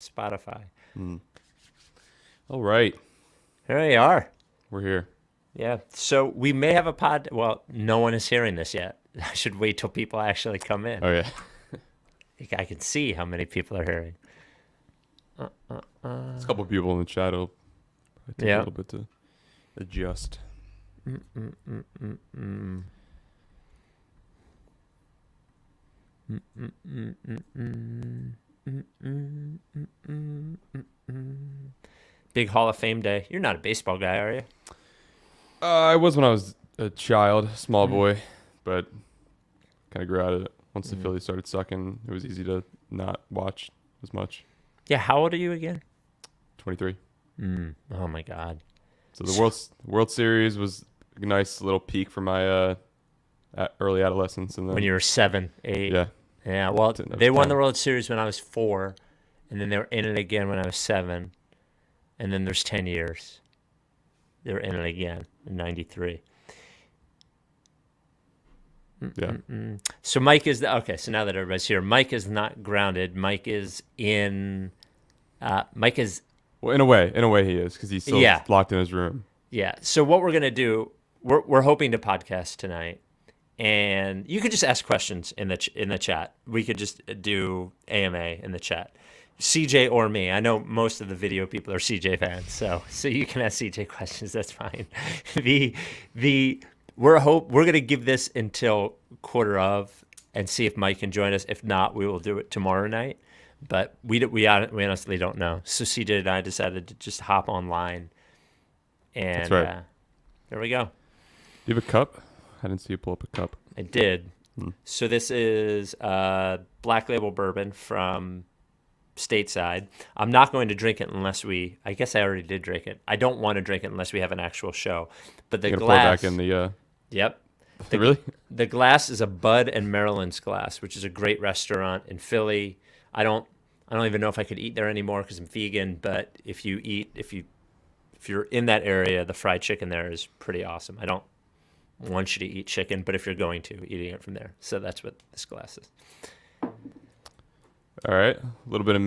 Spotify. All right. Here we are. We're here. Yeah. So we may have a pod. Well, no one is hearing this yet. I should wait till people actually come in. Oh, yeah. I can see how many people are hearing. There's a couple of people in the chat. It'll take a little bit to adjust. Big Hall of Fame day. You're not a baseball guy, are you? I was when I was a child, small boy, but kind of grew out of it. Once the Phillies started sucking, it was easy to not watch as much. Yeah. How old are you again? 23. Oh my God. So the World Series was a nice little peak for my early adolescence, and then When you were 7, 8. yeah, Yeah. Well, That was they won 10. the World Series when I was 4, and then they were in it again when I was 7, and then there's 10 years. They were in it again in '93. yeah. So Mike is okay. So now that everybody's here, Mike is not grounded. Mike is in. Mike is Well, in a way, he is because he's still locked in his room. yeah. So what we're gonna do, we're hoping to podcast tonight, and you could just ask questions in the chat. We could just do AMA in the chat. CJ or me. I know most of the video people are CJ fans, so you can ask CJ questions. That's fine. We're gonna give this until quarter of and see if Mike can join us. If not, we will do it tomorrow night. But we honestly don't know. So CJ and I decided to just hop online, and That's right. there we go. Do you have a cup? I didn't see you pull up a cup. I did. So this is Black Label Bourbon from Stateside. I'm not going to drink it unless I guess I already did drink it. I don't want to drink it unless we have an actual show. But the You're gonna glass. pour it back in the. Yep. Really? The glass is a Bud and Maryland's glass, which is a great restaurant in Philly. I don't even know if I could eat there anymore because I'm vegan. But if you're in that area, the fried chicken there is pretty awesome. I don't want you to eat chicken, but if you're going to, eating it from there. So that's what this glass is. All right, a little bit of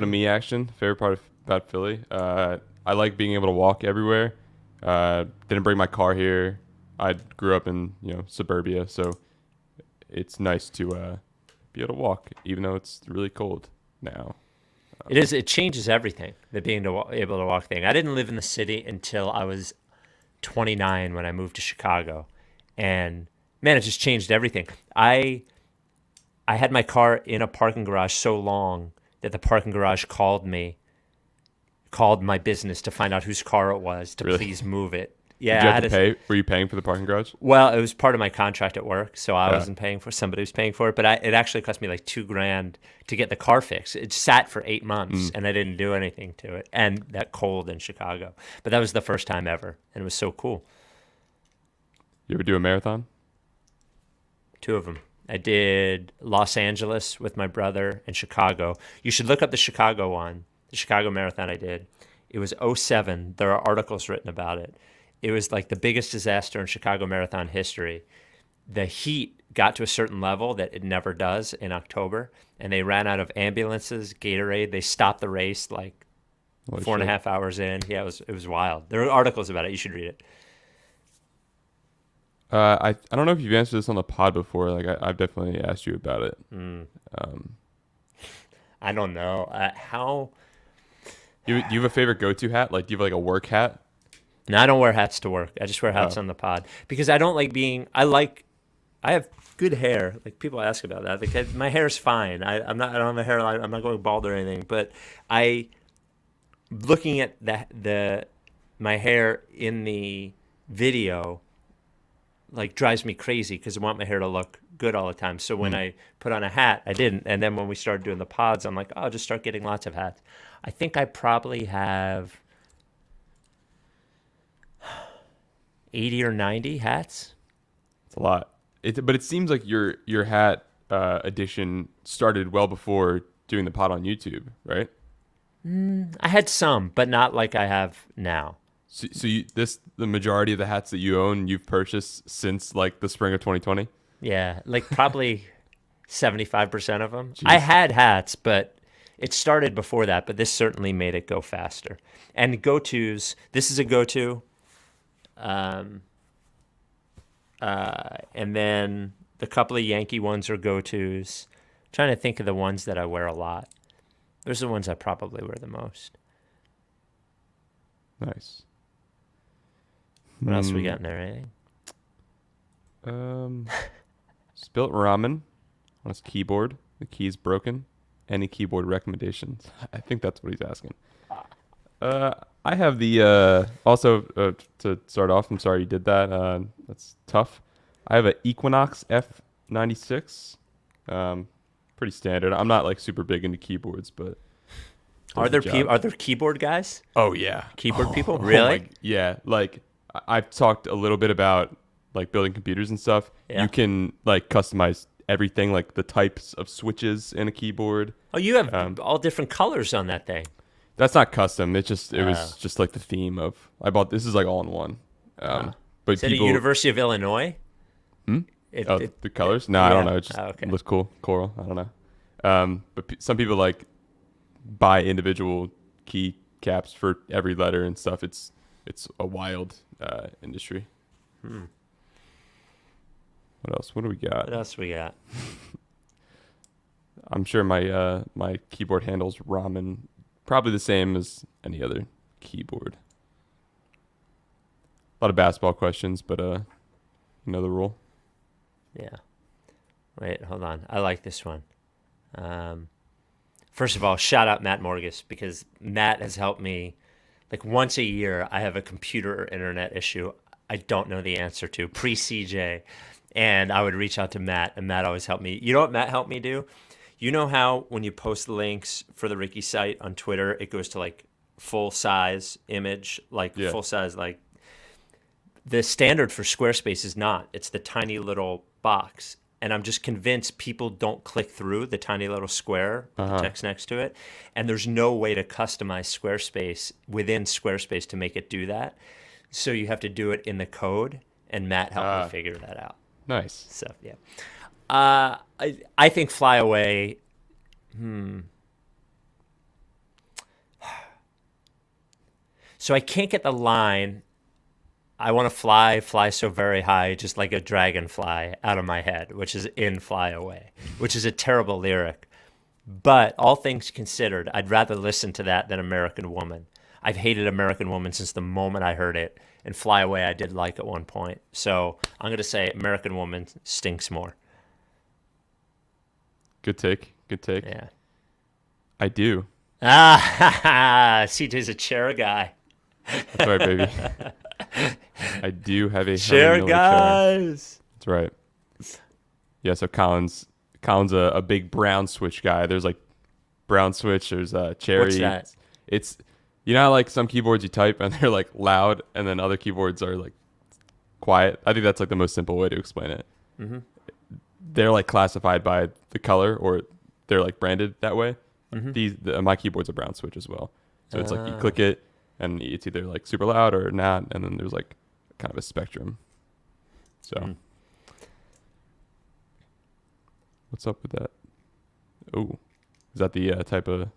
me action. Favorite part about Philly. I like being able to walk everywhere. Didn't bring my car here. I grew up in suburbia, so it's nice to be able to walk, even though it's really cold now. It is. It changes everything. The being able to walk thing. I didn't live in the city until I was 29 when I moved to Chicago, and man, it just changed everything. I had my car in a parking garage so long that the parking garage called my business to find out whose car it was to please move it. Yeah, Did you have to pay? Were you paying for the parking garage? Well, it was part of my contract at work, so I wasn't paying for. Somebody was paying for it, but it actually cost me like $2,000 to get the car fixed. It sat for 8 months, and I didn't do anything to it. And that cold in Chicago, but that was the first time ever, and it was so cool. You ever do a marathon? 2 of them. I did Los Angeles with my brother and Chicago. You should look up the Chicago one, the Chicago Marathon I did. It was 2007. There are articles written about it. It was like the biggest disaster in Chicago Marathon history. The heat got to a certain level that it never does in October, and they ran out of ambulances, Gatorade. They stopped the race like 4.5 hours in. Yeah, it was wild. There are articles about it. You should read it. I don't know if you've answered this on the pod before. Like I've definitely asked you about it. I don't know how. Do you have a favorite go-to hat? Like, do you have like a work hat? No, I don't wear hats to work. I just wear hats on the pod because I don't like being. I have good hair. Like people ask about that. Like my hair's fine. I'm not. I don't have a hairline. I'm not going bald or anything. But looking at my hair in the video, like drives me crazy because I want my hair to look good all the time. So when I put on a hat, I didn't. And then when we started doing the pods, I'm like, oh, I'll just start getting lots of hats. I think I probably have 80 or 90 hats. It's a lot. But it seems like your hat addition started well before doing the pod on YouTube, right? I had some, but not like I have now. So the majority of the hats that you own, you've purchased since like the spring of 2020? Yeah, like probably 75% of them. Jeez. I had hats, but It started before that, but this certainly made it go faster. And go-tos, this is a go-to. And then the couple of Yankee ones are go-tos. Trying to think of the ones that I wear a lot. Those are the ones I probably wear the most. Nice. What else we got in there? Anything? Spilt ramen on his keyboard. The key's broken. Any keyboard recommendations? I think that's what he's asking. I have the also to start off. I'm sorry you did that. That's tough. I have an Equinox F96. Pretty standard. I'm not like super big into keyboards, but are there keyboard guys? Oh yeah, keyboard people. Really? Yeah. Like I've talked a little bit about like building computers and stuff. Yeah. You can like customize everything, like the types of switches in a keyboard. Oh, you have all different colors on that thing. That's not custom. It was just like the theme of I bought. This is like all in one. But is it a University of Illinois? The colors? No, yeah. I don't know. It just Okay. looks cool. Coral. I don't know. But some people like buy individual key caps for every letter and stuff. It's a wild industry. What else? What do we got? What else we got? I'm sure my my keyboard handles ramen probably the same as any other keyboard. A lot of basketball questions, but you know the rule. Yeah. Wait, hold on. I like this one. First of all, shout out Matt Morgus, because Matt has helped me. Like once a year, I have a computer or internet issue I don't know the answer to, pre-CJ. And I would reach out to Matt, and Matt always helped me. You know what Matt helped me do? You know how when you post links for the Ricky site on Twitter, it goes to like full-size image, like full-size, like the standard for Squarespace is not. It's the tiny little box. And I'm just convinced people don't click through the tiny little square with the text next to it. And there's no way to customize Squarespace within Squarespace to make it do that. So you have to do it in the code, and Matt helped me figure that out. Nice. So, yeah. I think fly away. So I can't get the line, I want to fly so very high, just like a dragonfly, out of my head, which is in Fly Away, which is a terrible lyric. But all things considered, I'd rather listen to that than American Woman. I've hated American Woman since the moment I heard it, and Fly Away I did like at one point. So I'm going to say American Woman stinks more. Good take. Good take. Yeah. I do. CJ's a chair guy. That's right, baby. I do have a chair guys. Chair. That's right. Yeah, so Colin's a big brown switch guy. There's like brown switch. There's cherry. What's that? It's you know how like some keyboards you type and they're like loud, and then other keyboards are like quiet. I think that's like the most simple way to explain it. Mm-hmm. They're like classified by the color, or they're like branded that way. Mm-hmm. My keyboard's a brown switch as well. So it's like you click it, and it's either like super loud or not, and then there's like kind of a spectrum. So, what's up with that? Oh, is that the type of?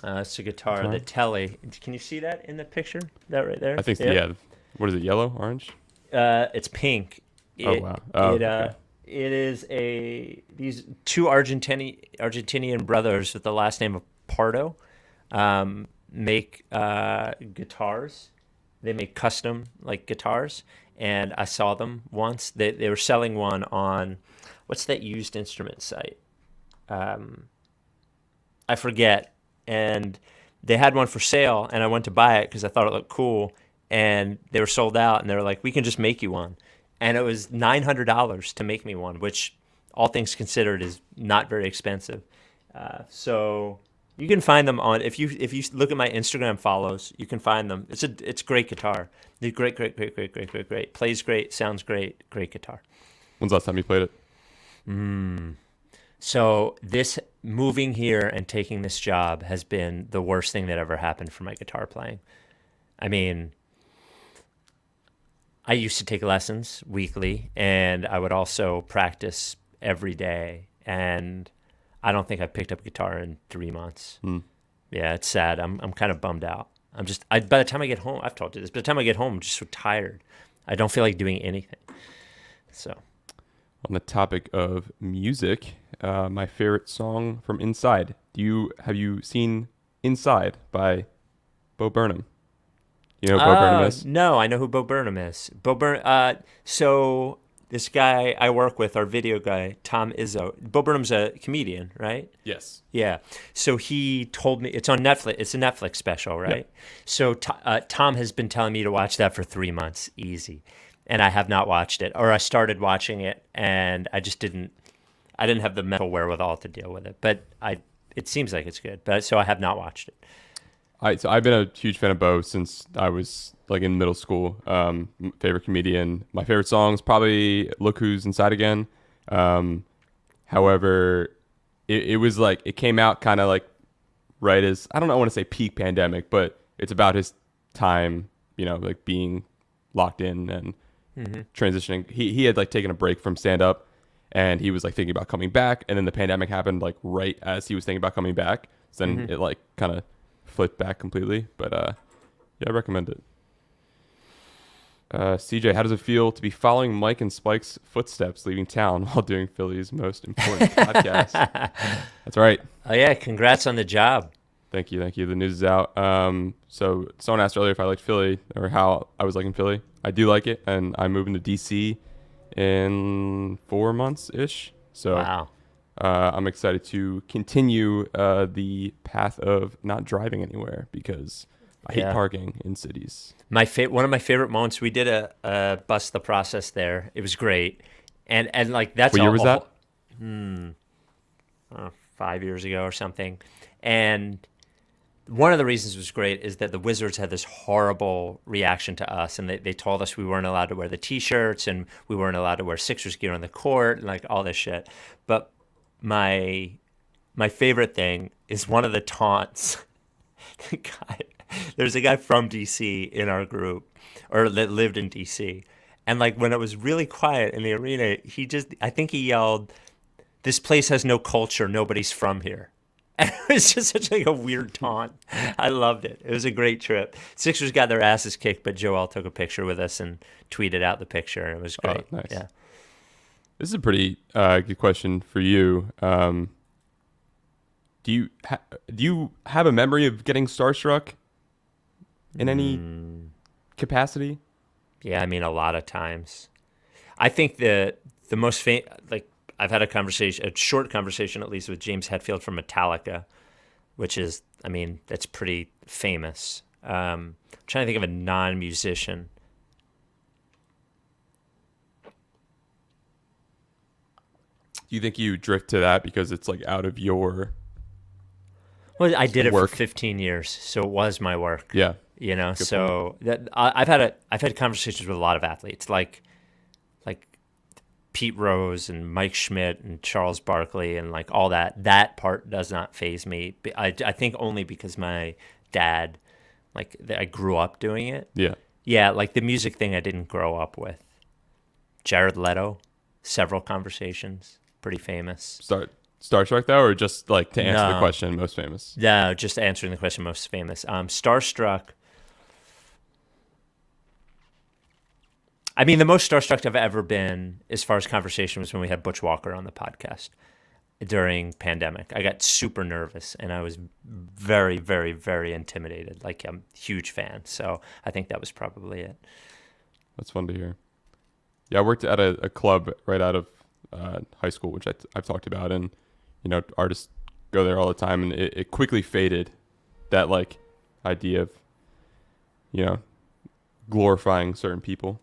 It's a guitar, the Telly. Can you see that in the picture? That right there? I think so, yeah. What is it? Yellow, orange? It's pink. Oh wow! Okay. It is these two Argentinian brothers with the last name of Pardo. Make guitars. They make custom like guitars, and I saw them once. They were selling one on what's that used instrument site? I forget. And they had one for sale, and I went to buy it because I thought it looked cool. And they were sold out, and they were like, "We can just make you one." And it was $900 to make me one, which, all things considered, is not very expensive. So you can find them on if you look at my Instagram follows, you can find them. It's great guitar. They're great. Plays great, sounds great guitar. When's the last time you played it? So this moving here and taking this job has been the worst thing that ever happened for my guitar playing. I mean, I used to take lessons weekly, and I would also practice every day. And I don't think I picked up guitar in 3 months. Yeah, it's sad. I'm kind of bummed out. By the time I get home, I've told you this, by the time I get home, I'm just so tired. I don't feel like doing anything. So, on the topic of music, my favorite song from Inside. Have you seen Inside by Bo Burnham? You know who Bo Burnham is? No, I know who Bo Burnham is. So this guy I work with, our video guy, Tom Izzo. Bo Burnham's a comedian, right? Yes. Yeah. So he told me it's on Netflix. It's a Netflix special, right? Yep. So Tom has been telling me to watch that for 3 months, easy, and I have not watched it. Or I started watching it, and I didn't have the mental wherewithal to deal with it. But it seems like it's good. So I have not watched it. So I've been a huge fan of Bo since I was like in middle school. Favorite comedian. My favorite songs probably "Look Who's Inside Again." However, it was like it came out kind of like right as I want to say peak pandemic, but it's about his time, like being locked in and transitioning. He had like taken a break from stand up, and he was like thinking about coming back, and then the pandemic happened like right as he was thinking about coming back. So then it like kind of flipped back completely, but yeah, I recommend it. CJ, how does it feel to be following Mike and Spike's footsteps leaving town while doing Philly's most important podcast? That's right. Oh yeah, congrats on the job. Thank you. The news is out. So someone asked earlier if I liked Philly or how I was liking Philly. I do like it, and I'm moving to DC in 4 months ish. So wow. I'm excited to continue the path of not driving anywhere because I hate parking in cities. One of my favorite moments, we did a bust the process there. It was great. And like that's what year was that? 5 years ago or something. And one of the reasons it was great is that the Wizards had this horrible reaction to us, and they told us we weren't allowed to wear the T-shirts and we weren't allowed to wear Sixers gear on the court and like all this shit. But my favorite thing is one of the taunts. There's a guy from DC in our group, or that lived in DC, and like when it was really quiet in the arena, I think he yelled, "This place has no culture. Nobody's from here." And it was just such like a weird taunt. I loved it. It was a great trip. Sixers got their asses kicked, but Joel took a picture with us and tweeted out the picture. It was great. Oh, nice. Yeah. This is a pretty good question for you. Do you have a memory of getting starstruck in any capacity? Yeah, I mean, a lot of times. I think the most like I've had a short conversation at least with James Hetfield from Metallica, which is, I mean, that's pretty famous. I'm trying to think of a non-musician. Do you think you drift to that because it's like out of your Well, I did it work? for 15 years, so it was my work. Yeah. Good so that I've had conversations with a lot of athletes, like Pete Rose and Mike Schmidt and Charles Barkley and like all that. That part does not faze me. I think only because my dad, like I grew up doing it. Yeah. Yeah, like the music thing I didn't grow up with. Jared Leto, several conversations, pretty famous. Starstruck though, or just like to answer the question, most famous? No, just answering the question, most famous. Starstruck. I mean, the most starstruck I've ever been as far as conversation was when we had Butch Walker on the podcast during pandemic. I got super nervous and I was very, very, very intimidated. Like I'm a huge fan. So I think that was probably it. That's fun to hear. Yeah, I worked at a club right out of high school, which I've talked about, and artists go there all the time, and it quickly faded, that like idea of glorifying certain people.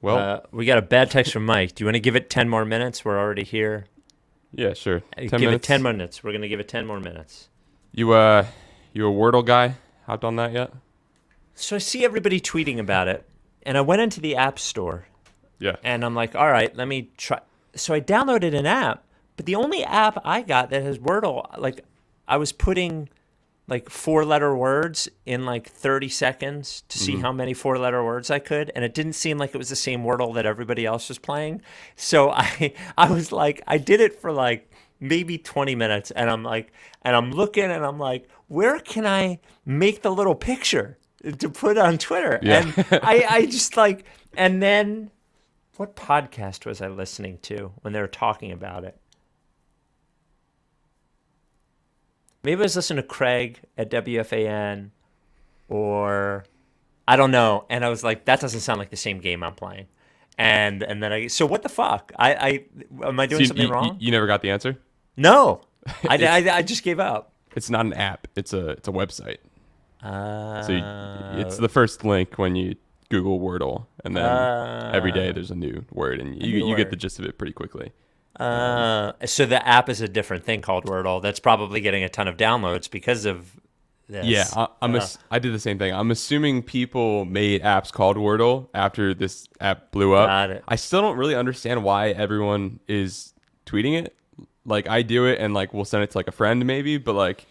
Well, we got a bad text from Mike. Do you want to give it 10 more minutes? We're already here. Yeah, sure. 10 give minutes. It 10 minutes. We're going to give it 10 more minutes. You a Wordle guy? Hopped on that yet? So I see everybody tweeting about it, and I went into the app store. Yeah. And I'm like, all right, let me try. So I downloaded an app, but the only app I got that has Wordle, like I was putting like 4-letter words in like 30 seconds to see how many 4-letter words I could. And it didn't seem like it was the same Wordle that everybody else was playing. So I was like, I did it for like maybe 20 minutes, and I'm looking, and I'm like, where can I make the little picture to put on Twitter? Yeah. And I just like, and then what podcast was I listening to when they were talking about it? Maybe I was listening to Craig at WFAN, or I don't know. And I was like, that doesn't sound like the same game I'm playing. And then so what the fuck? Am I doing So something wrong? you never got the answer? No, I just gave up. It's not an app. It's a website. So It's the first link when you Google Wordle, and then every day there's a new word, and you get the gist of it pretty quickly. So the app is a different thing called Wordle that's probably getting a ton of downloads because of this. Yeah, I did the same thing. I'm assuming people made apps called Wordle after this app blew up. Got it. I still don't really understand why everyone is tweeting it. Like, I do it and like we'll send it to like a friend maybe, but like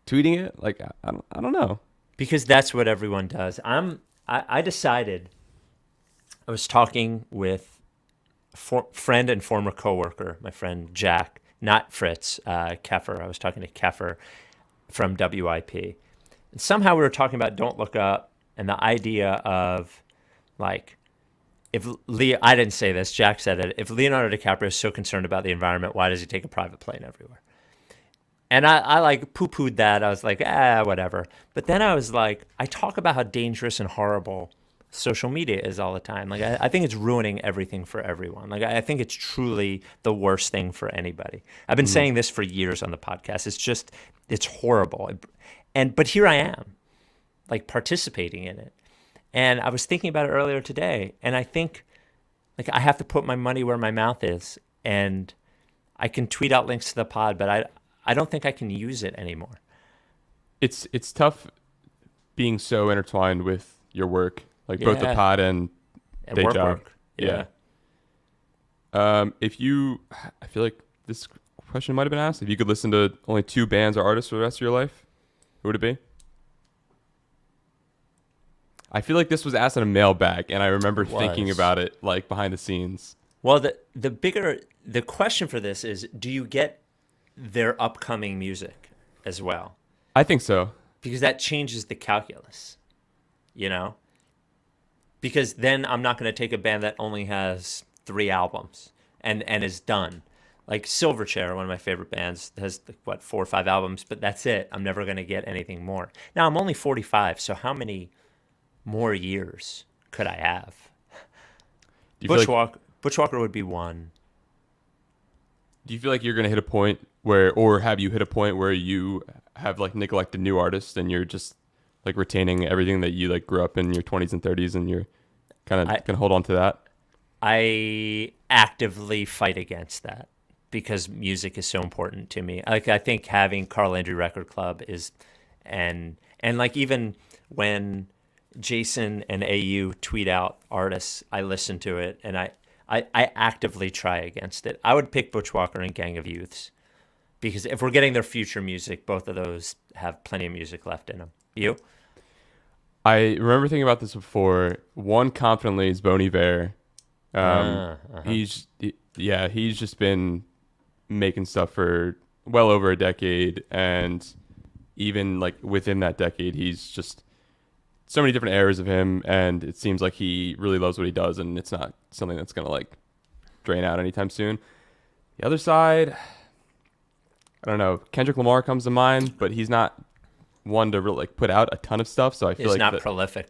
tweeting it, like I don't know. Because that's what everyone does. I decided, I was talking with a friend and former coworker, my friend Jack, not Fritz, Keffer. I was talking to Keffer from WIP. And somehow we were talking about Don't Look Up and the idea of, like, I didn't say this, Jack said it, if Leonardo DiCaprio is so concerned about the environment, why does he take a private plane everywhere? And I like poo-pooed that. I was like, whatever. But then I was like, I talk about how dangerous and horrible social media is all the time. Like, I think it's ruining everything for everyone. Like, I think it's truly the worst thing for anybody. I've been saying this for years on the podcast. It's horrible. But here I am, like, participating in it. And I was thinking about it earlier today, and I think, like, I have to put my money where my mouth is, and I can tweet out links to the pod, but I don't think I can use it anymore. It's tough being so intertwined with your work, like both the pod and day job. Work. Yeah. I feel like this question might have been asked. If you could listen to only 2 bands or artists for the rest of your life, who would it be? I feel like this was asked in a mailbag, and I remember thinking about it like behind the scenes. Well, the question for this is, do you get their upcoming music as well? I think so. Because that changes the calculus, you know? Because then I'm not going to take a band that only has 3 albums and is done. Like Silverchair, one of my favorite bands, has 4 or 5 albums, but that's it. I'm never going to get anything more. Now, I'm only 45, so how many more years could I have? Bushwalker would be one. Do you feel like you're going to hit a point where, or have you hit a point where you have like neglected new artists and you're just like retaining everything that you like grew up in your 20s and 30s, and you're kind of going to hold on to that? I actively fight against that because music is so important to me. Like, I think having Carl Landry Record Club is, and like, even when Jason and AU tweet out artists, I listen to it, and I actively try against it. I would pick Butchwalker and Gang of Youths because if we're getting their future music, both of those have plenty of music left in them. You? I remember thinking about this before. One confidently is Bon Iver. He's just been making stuff for well over a decade, and even like within that decade, he's just so many different eras of him, and it seems like he really loves what he does, and it's not something that's gonna like drain out anytime soon. The other side, I don't know. Kendrick Lamar comes to mind, but he's not one to really like put out a ton of stuff, so I feel he's like not prolific.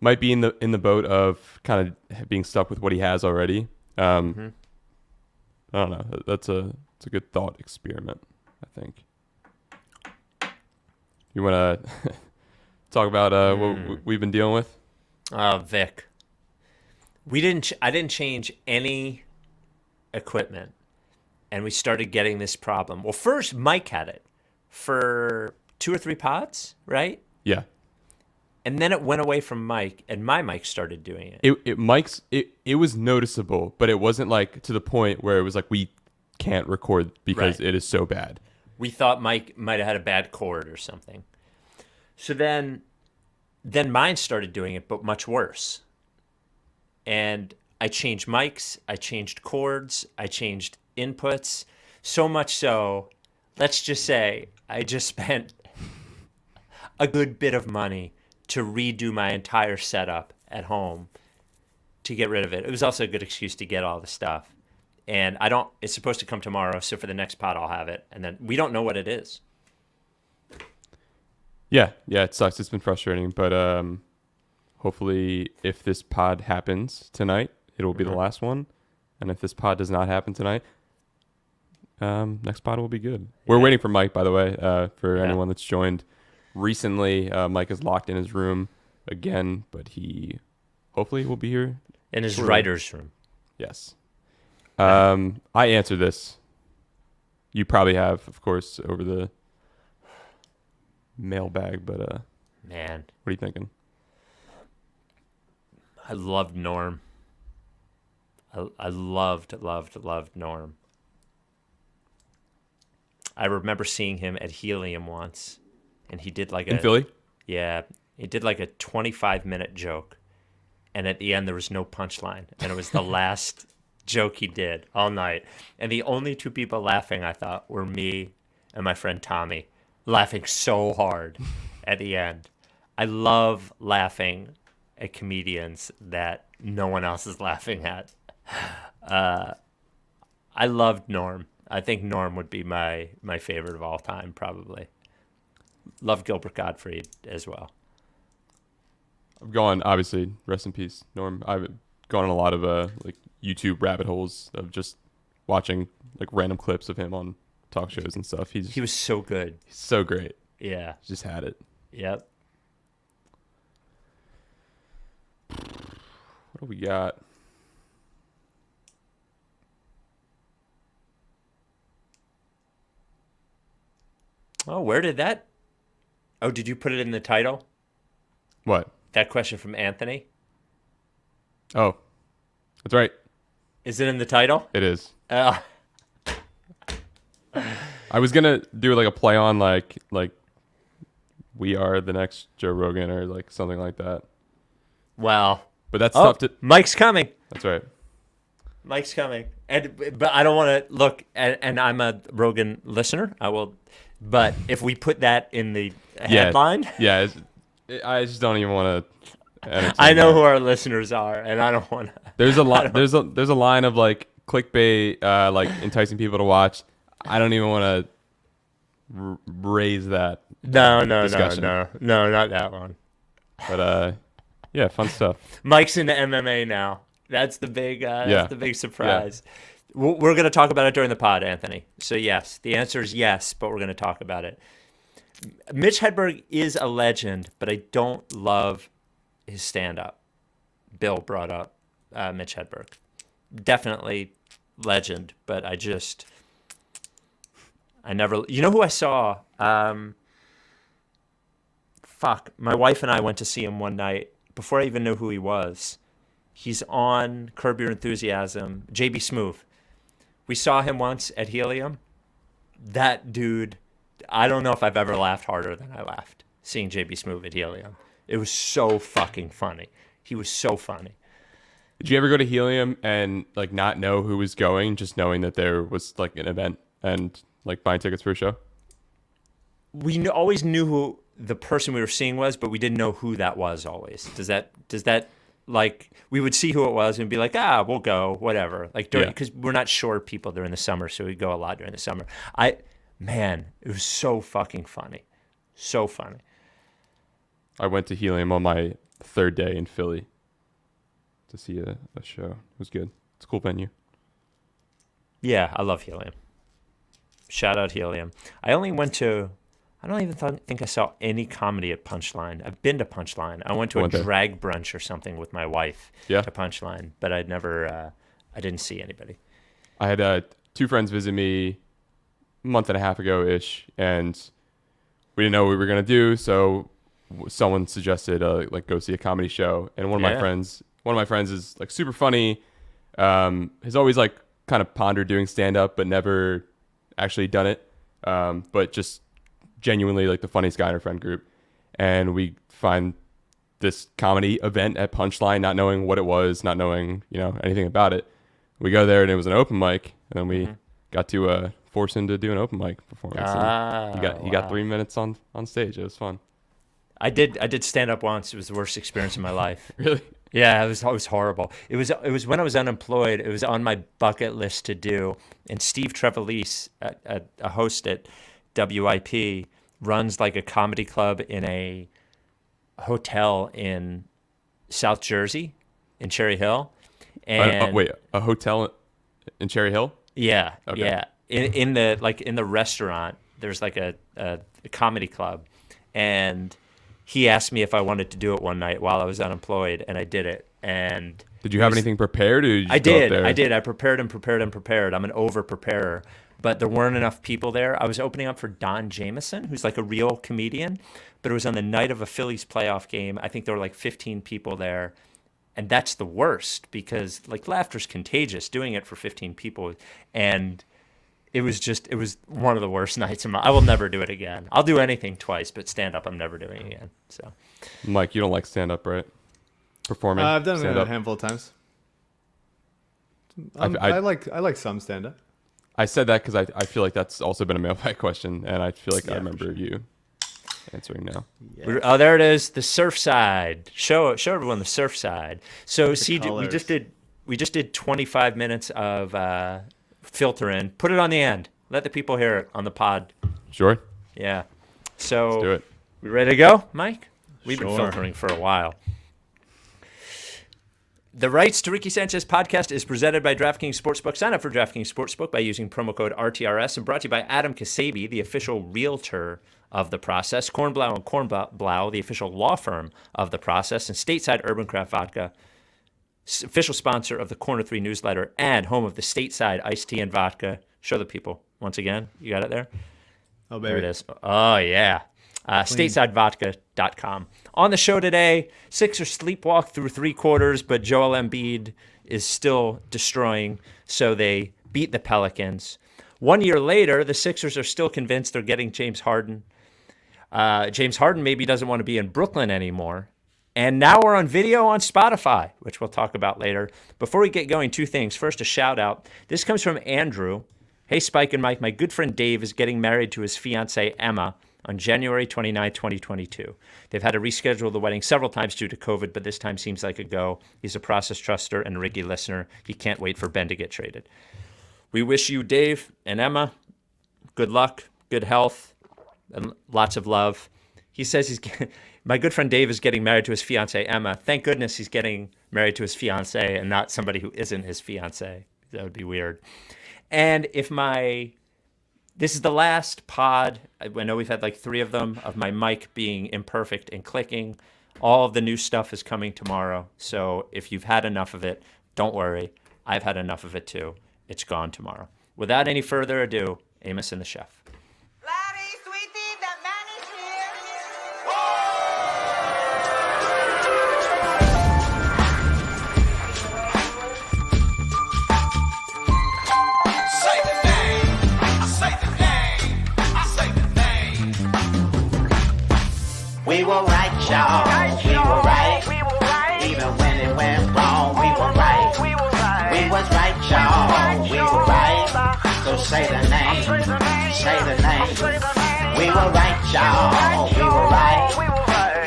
Might be in the boat of kind of being stuck with what he has already. I don't know. It's a good thought experiment, I think. You want to talk about what we've been dealing with? Vic. I didn't change any equipment, and we started getting this problem. Well, first Mike had it for 2 or 3 pods, right? Yeah. And then it went away from Mike, and my mic started doing it. It was noticeable, but it wasn't like to the point where it was like we can't record because it is so bad. We thought Mike might have had a bad cord or something. So then mine started doing it, but much worse. And I changed mics, I changed cords, I changed inputs. So much so, let's just say I just spent a good bit of money to redo my entire setup at home to get rid of it. It was also a good excuse to get all the stuff. And it's supposed to come tomorrow, so for the next pod I'll have it. And then we don't know what it is. Yeah, it sucks. It's been frustrating, but hopefully if this pod happens tonight, it will be the last one. And if this pod does not happen tonight, next pod will be good. We're waiting for Mike, by the way, for anyone that's joined recently. Mike is locked in his room again, but he hopefully will be here. In his writer's room. Yes. I answered this. You probably have, of course, over the mailbag, but man, what are you thinking? I loved Norm. I loved Norm. I remember seeing him at Helium once, and he did like in Philly? Yeah, he did like a 25-minute joke, and at the end there was no punchline, and it was the last joke he did all night. And the only two people laughing, I thought, were me and my friend Tommy, laughing so hard at the end. I love laughing at comedians that no one else is laughing at. I loved Norm. I think Norm would be my favorite of all time, probably. Love Gilbert Gottfried as well. I've gone, obviously, rest in peace, Norm. I've gone on a lot of like YouTube rabbit holes of just watching like random clips of him on talk shows and stuff. He was so good. He's so great. Yeah. Just had it. Yep. What do we got? Oh, where did that? Oh, did you put it in the title? What? That question from Anthony? Oh, that's right. Is it in the title? It is. I was gonna do like a play on like we are the next Joe Rogan or like something like that. Wow. But that's tough to. Mike's coming. That's right. Mike's coming, but I don't want to look. And I'm a Rogan listener. I will, but if we put that in the headline, I just don't even want to. I know who our listeners are, and I don't want to. There's a lot. There's a line of like clickbait, like enticing people to watch. I don't even want to raise that. No, discussion. not that one. But yeah, fun stuff. Mike's into MMA now. That's the big. That's the big surprise. Yeah. We're going to talk about it during the pod, Anthony. So yes, the answer is yes, but we're going to talk about it. Mitch Hedberg is a legend, but I don't love his stand-up. Bill brought up Mitch Hedberg. Definitely legend, but I never. You know who I saw? My wife and I went to see him one night before I even knew who he was. He's on Curb Your Enthusiasm. JB Smoove. We saw him once at Helium. That dude, I don't know if I've ever laughed harder than I laughed seeing JB Smoove at Helium. It was so fucking funny. He was so funny. Did you ever go to Helium and like not know who was going, just knowing that there was like an event and like buying tickets for a show? We always knew who the person we were seeing was, but we didn't know who that was always. Does that like we would see who it was and be like, we'll go, whatever. Like because we're not short people during the summer, so we go a lot during the summer. Man, it was so fucking funny. So funny. I went to Helium on my third day in Philly to see a show. It was good. It's a cool venue. Yeah, I love Helium. Shout out Helium. I don't even think I saw any comedy at Punchline. I've been to Punchline. I went to a drag brunch or something with my wife to Punchline, but I didn't see anybody. I had two friends visit me a month and a half ago-ish, and we didn't know what we were going to do, so someone suggested like go see a comedy show, and one of my friends is like super funny, has always like kind of pondered doing stand-up but never actually done it, but just genuinely like the funniest guy in our friend group. And we find this comedy event at Punchline, not knowing what it was, not knowing anything about it. We go there and it was an open mic, and then we got to force him to do an open mic performance. He got 3 minutes on stage. It was fun. I did stand up once. It was the worst experience of my life. Really? Yeah, it was horrible. It was when I was unemployed. It was on my bucket list to do. And Steve Trevelise, a host at WIP, runs like a comedy club in a hotel in South Jersey, in Cherry Hill. And wait, a hotel in Cherry Hill? Yeah, Okay. yeah. In the restaurant, there's like a comedy club, and he asked me if I wanted to do it one night while I was unemployed, and I did it. And did you have anything prepared? Or did you just I go up did. there? I did. I prepared and prepared and prepared. I'm an over preparer, but there weren't enough people there. I was opening up for Don Jameson, who's like a real comedian, but it was on the night of a Phillies playoff game. I think there were like 15 people there. And that's the worst because like laughter's contagious doing it for 15 people. And it was one of the worst nights I will never do it again. I'll do anything twice, but stand up I'm never doing again. So Mike, you don't like stand up, right? Performing. I've done it stand-up. a handful of times. I like some stand up. I said that because I feel like that's also been a mailbag question, and I feel like I remember you answering now. Yeah. Oh, there it is, the Surfside. Show everyone the Surfside. So CJ, we just did 25 minutes of filter in. Put it on the end. Let the people hear it on the pod. Sure. Yeah. So Let's do it. We ready to go, Mike? We've been Sure. filtering for a while. The Rights to Ricky Sanchez podcast is presented by DraftKings Sportsbook. Sign up for DraftKings Sportsbook by using promo code RTRS and brought to you by Adam Ksebe, the official realtor of the process, Kornblau and Kornblau, the official law firm of the process, and Stateside Urban Craft Vodka, official sponsor of the Corner 3 newsletter and home of the Stateside iced tea and vodka. Show the people once again. You got it there? Oh, baby. There it is. Oh, yeah. StatesideVodka.com. On the show today, Sixers sleepwalk through 3 quarters, but Joel Embiid is still destroying, so they beat the Pelicans. 1 year later, the Sixers are still convinced they're getting James Harden. James Harden maybe doesn't want to be in Brooklyn anymore. And now we're on video on Spotify, which we'll talk about later. Before we get going, 2 things. First, a shout out. This comes from Andrew. Hey, Spike and Mike, my good friend Dave is getting married to his fiancée, Emma, on January 29, 2022. They've had to reschedule the wedding several times due to COVID, but this time seems like a go. He's a process truster and a Riggy listener. He can't wait for Ben to get traded. We wish you, Dave and Emma, good luck, good health, and lots of love. He says my good friend Dave is getting married to his fiancée, Emma. Thank goodness he's getting married to his fiancée and not somebody who isn't his fiancée. That would be weird. And this is the last pod. I know we've had like 3 of them of my mic being imperfect and clicking. All of the new stuff is coming tomorrow. So if you've had enough of it, don't worry. I've had enough of it too. It's gone tomorrow. Without any further ado, Amos and the Chef. Larry, sweetie, the man is here. Say the name. I say the name. I say the name. We were right, y'all. We were right. Even when it went wrong, we were right. We was right, y'all. We were right. So say the name. Say the name. We were right, y'all. We were right.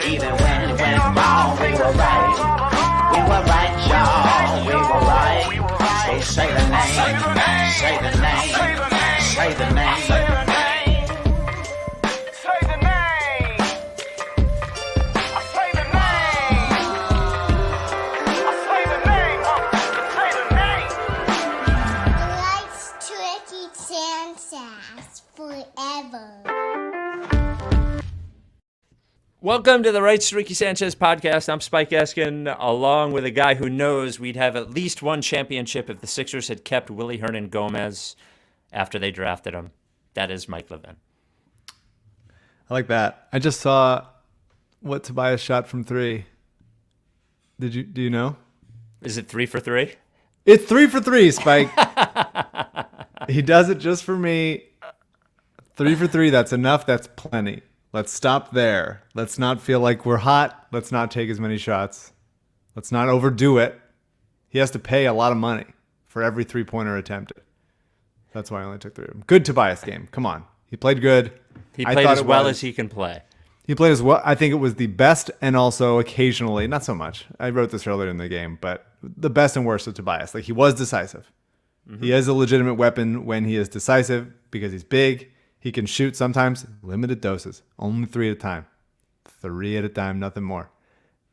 Even when it went wrong, we were right. We were right, y'all. We were right. So say the name. Say the name. Say the name. Say the name. Forever. Welcome to the Rights to Ricky Sanchez podcast. I'm Spike Eskin, along with a guy who knows we'd have at least one championship if the Sixers had kept Willie Hernan-Gomez after they drafted him. That is Mike Levin. I like that. I just saw what Tobias shot from 3. Do you know? Is it 3 for 3? It's 3 for 3, Spike. He does it just for me. 3 for 3, that's enough. That's plenty. Let's stop there. Let's not feel like we're hot. Let's not take as many shots. Let's not overdo it. He has to pay a lot of money for every 3-pointer attempted. That's why I only took 3 of them. Good Tobias game. Come on. He played good. He I played thought as it well was. as he can play. He played as well. I think it was the best and also occasionally, not so much. I wrote this earlier in the game, but the best and worst of Tobias. Like, he was decisive. He has a legitimate weapon when he is decisive because he's big. He can shoot sometimes limited doses, only 3 at a time. 3 at a time, nothing more.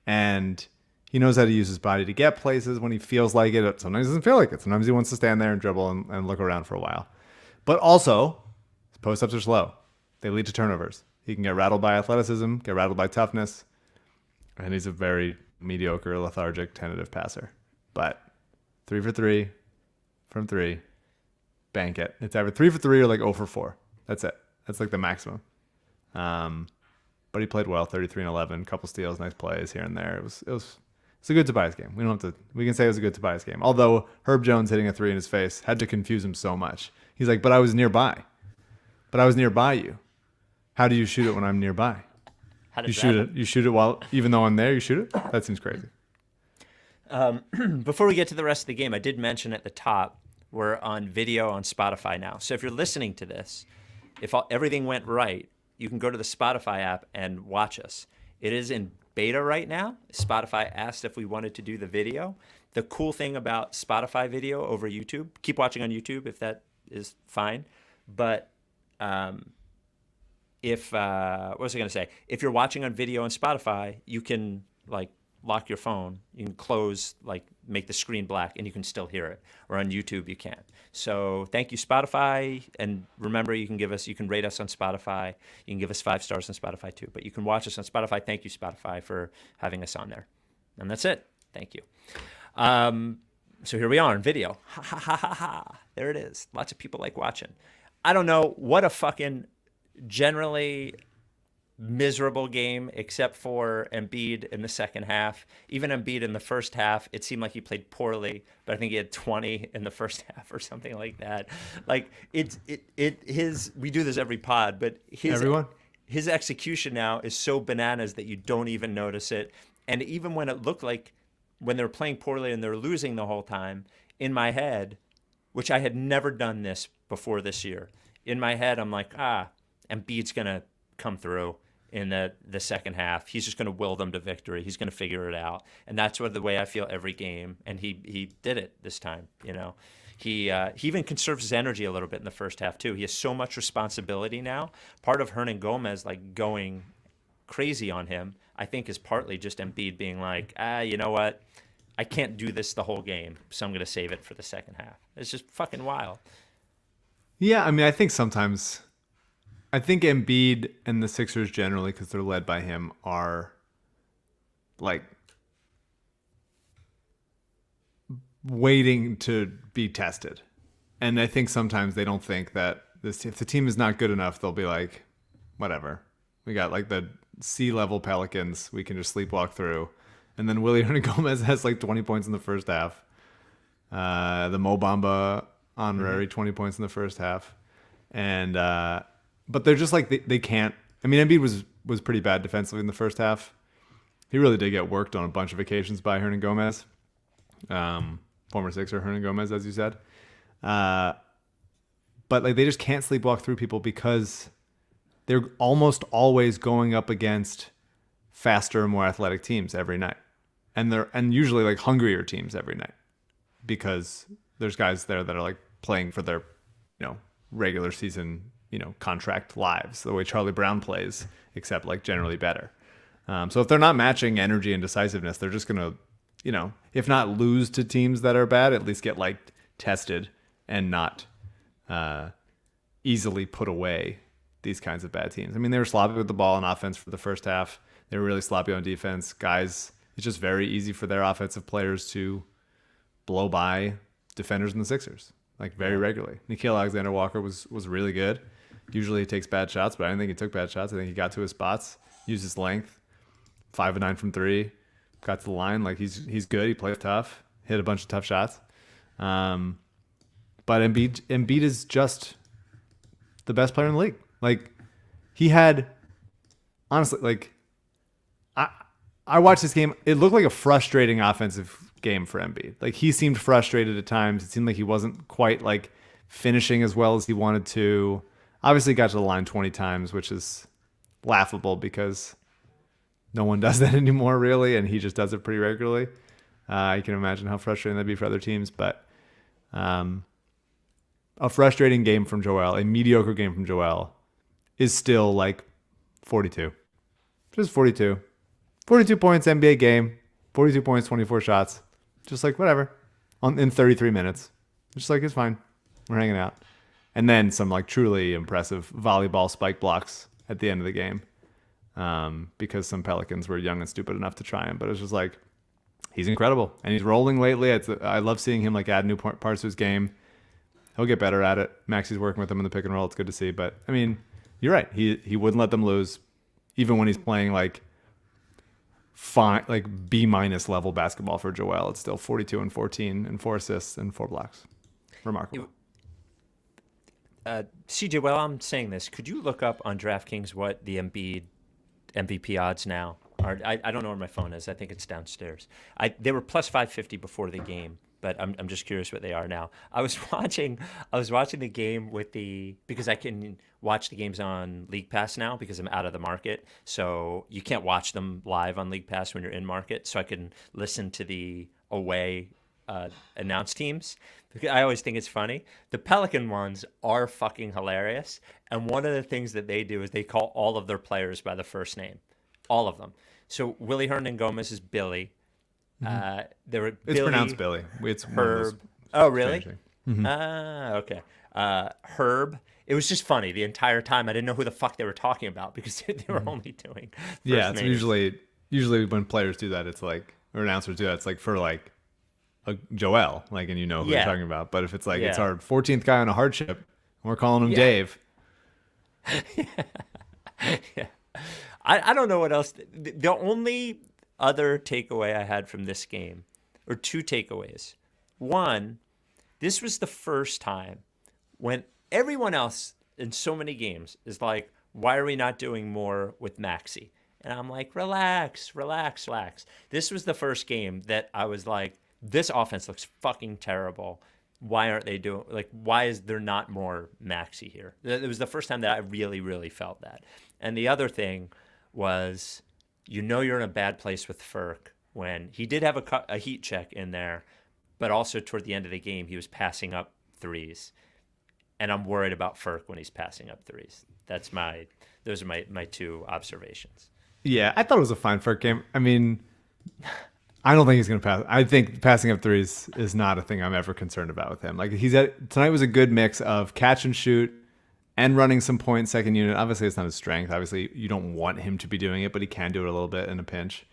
And he knows how to use his body to get places when he feels like it. Sometimes he doesn't feel like it. Sometimes he wants to stand there and dribble and look around for a while. But also, his post-ups are slow. They lead to turnovers. He can get rattled by athleticism, get rattled by toughness, and he's a very mediocre, lethargic, tentative passer. But 3 for 3 from 3, bank it. It's either 3 for 3 or like 0 for 4. That's it. That's like the maximum. But he played well, 33 and 11, couple steals, nice plays here and there. It's a good Tobias game. We can say it was a good Tobias game. Although Herb Jones hitting a 3 in his face had to confuse him so much. He's like, but I was nearby. But I was nearby you. How do you shoot it when I'm nearby? How You does shoot that it. You shoot it while, even though I'm there, you shoot it? That seems crazy. Before we get to the rest of the game, I did mention at the top, we're on video on Spotify now. So if you're listening to this, if everything went right, you can go to the Spotify app and watch us. It is in beta right now. Spotify asked if we wanted to do the video. The cool thing about Spotify video over YouTube, keep watching on YouTube if that is fine. But what was I going to say? If you're watching on video on Spotify, you can like lock your phone. You can close, like make the screen black, and you can still hear it. Or on YouTube, you can't. So thank you, Spotify. And remember, you can rate us on Spotify. You can give us 5 stars on Spotify too. But you can watch us on Spotify. Thank you, Spotify, for having us on there. And that's it. Thank you. So here we are in video. Ha ha ha ha ha. There it is. Lots of people like watching. I don't know what a fucking generally miserable game, except for Embiid in the second half. Even Embiid in the first half, it seemed like he played poorly, but I think he had 20 in the first half or something like that. Like we do this every pod, but his execution now is so bananas that you don't even notice it. And even when it looked like when they're playing poorly and they're losing the whole time, in my head, which I had never done this before this year, in my head, I'm like, Embiid's going to come through in the second half. He's just going to will them to victory. He's going to figure it out. And that's the way I feel every game. And he did it this time, you know. He even conserves his energy a little bit in the first half, too. He has so much responsibility now. Part of Hernan Gomez, like, going crazy on him, I think is partly just Embiid being like, you know what? I can't do this the whole game, so I'm going to save it for the second half. It's just fucking wild. Yeah, I mean, I think Embiid and the Sixers generally, because they're led by him, are like waiting to be tested. And I think sometimes they don't think that if the team is not good enough, they'll be like, whatever. We got like the C-level Pelicans we can just sleepwalk through. And then Willie Hernan Gomez has like 20 points in the first half. The Mo Bamba honorary 20 points in the first half. And but they're just like they can't. I mean, Embiid was pretty bad defensively in the first half. He really did get worked on a bunch of occasions by Hernan Gomez, former Sixer Hernan Gomez, as you said. But like they just can't sleepwalk through people because they're almost always going up against faster, more athletic teams every night, and usually like hungrier teams every night, because there's guys there that are like playing for their, regular season, contract lives, the way Charlie Brown plays, except like generally better. So if they're not matching energy and decisiveness, they're just gonna, if not lose to teams that are bad, at least get like tested and not easily put away these kinds of bad teams. I mean, they were sloppy with the ball on offense for the first half. They were really sloppy on defense. Guys, it's just very easy for their offensive players to blow by defenders in the Sixers, like very regularly. Nickeil Alexander-Walker was really good. Usually he takes bad shots, but I didn't think he took bad shots. I think he got to his spots, used his length, 5 of 9 from 3, got to the line. Like he's good. He played tough, hit a bunch of tough shots. But Embiid is just the best player in the league. Like he had, honestly, like I watched this game. It looked like a frustrating offensive game for Embiid. Like he seemed frustrated at times. It seemed like he wasn't quite like finishing as well as he wanted to. Obviously got to the line 20 times, which is laughable because no one does that anymore, really, and he just does it pretty regularly. You can imagine how frustrating that'd be for other teams, but a frustrating game from Joel, a mediocre game from Joel, is still like 42. Just 42. 42 points, NBA game, 42 points, 24 shots. Just like, whatever, in 33 minutes. Just like, it's fine. We're hanging out. And then some like truly impressive volleyball spike blocks at the end of the game. Because some Pelicans were young and stupid enough to try him. But it's just like, he's incredible. And he's rolling lately. I love seeing him like add new parts to his game. He'll get better at it. Maxi's working with him in the pick and roll. It's good to see. But, I mean, you're right. He wouldn't let them lose. Even when he's playing like fine, like B- level basketball for Joel, it's still 42 and 14 and 4 assists and 4 blocks. Remarkable. CJ, while I'm saying this, could you look up on DraftKings what the Embiid MVP odds now are? I don't know where my phone is. I think it's downstairs. They were plus 550 before the game, but I'm just curious what they are now. I was watching the game because I can watch the games on League Pass now because I'm out of the market. So you can't watch them live on League Pass when you're in market. So I can listen to the away announced teams. I always think it's funny. The Pelican ones are fucking hilarious. And one of the things that they do is they call all of their players by the first name. All of them. So Willie Hernan-Gomez is Billy. It's pronounced Billy. It's Herb. Oh, really? Mm-hmm. Okay. Herb. It was just funny the entire time. I didn't know who the fuck they were talking about because they were only doing first it's names. usually when players do that, it's like, or announcers do that, it's like for like a Joel, like, and you know who you're talking about. But if it's like it's our 14th guy on a hardship, and we're calling him Dave. Yeah. I don't know what else. The only other takeaway I had from this game, or two takeaways. One, this was the first time when everyone else in so many games is like, why are we not doing more with Maxey? And I'm like, relax. This was the first game that I was like, this offense looks fucking terrible. Why aren't they doing, like, why is there not more Maxey here? It was the first time that I really, really felt that. And the other thing was, you're in a bad place with Furk when he did have a heat check in there, but also toward the end of the game, he was passing up threes. And I'm worried about Furk when he's passing up threes. Those are my two observations. Yeah, I thought it was a fine Furk game. I mean, I don't think he's going to pass. I think passing up threes is not a thing I'm ever concerned about with him. Like, tonight was a good mix of catch and shoot and running some point second unit. Obviously, it's not his strength. Obviously, you don't want him to be doing it, but he can do it a little bit in a pinch.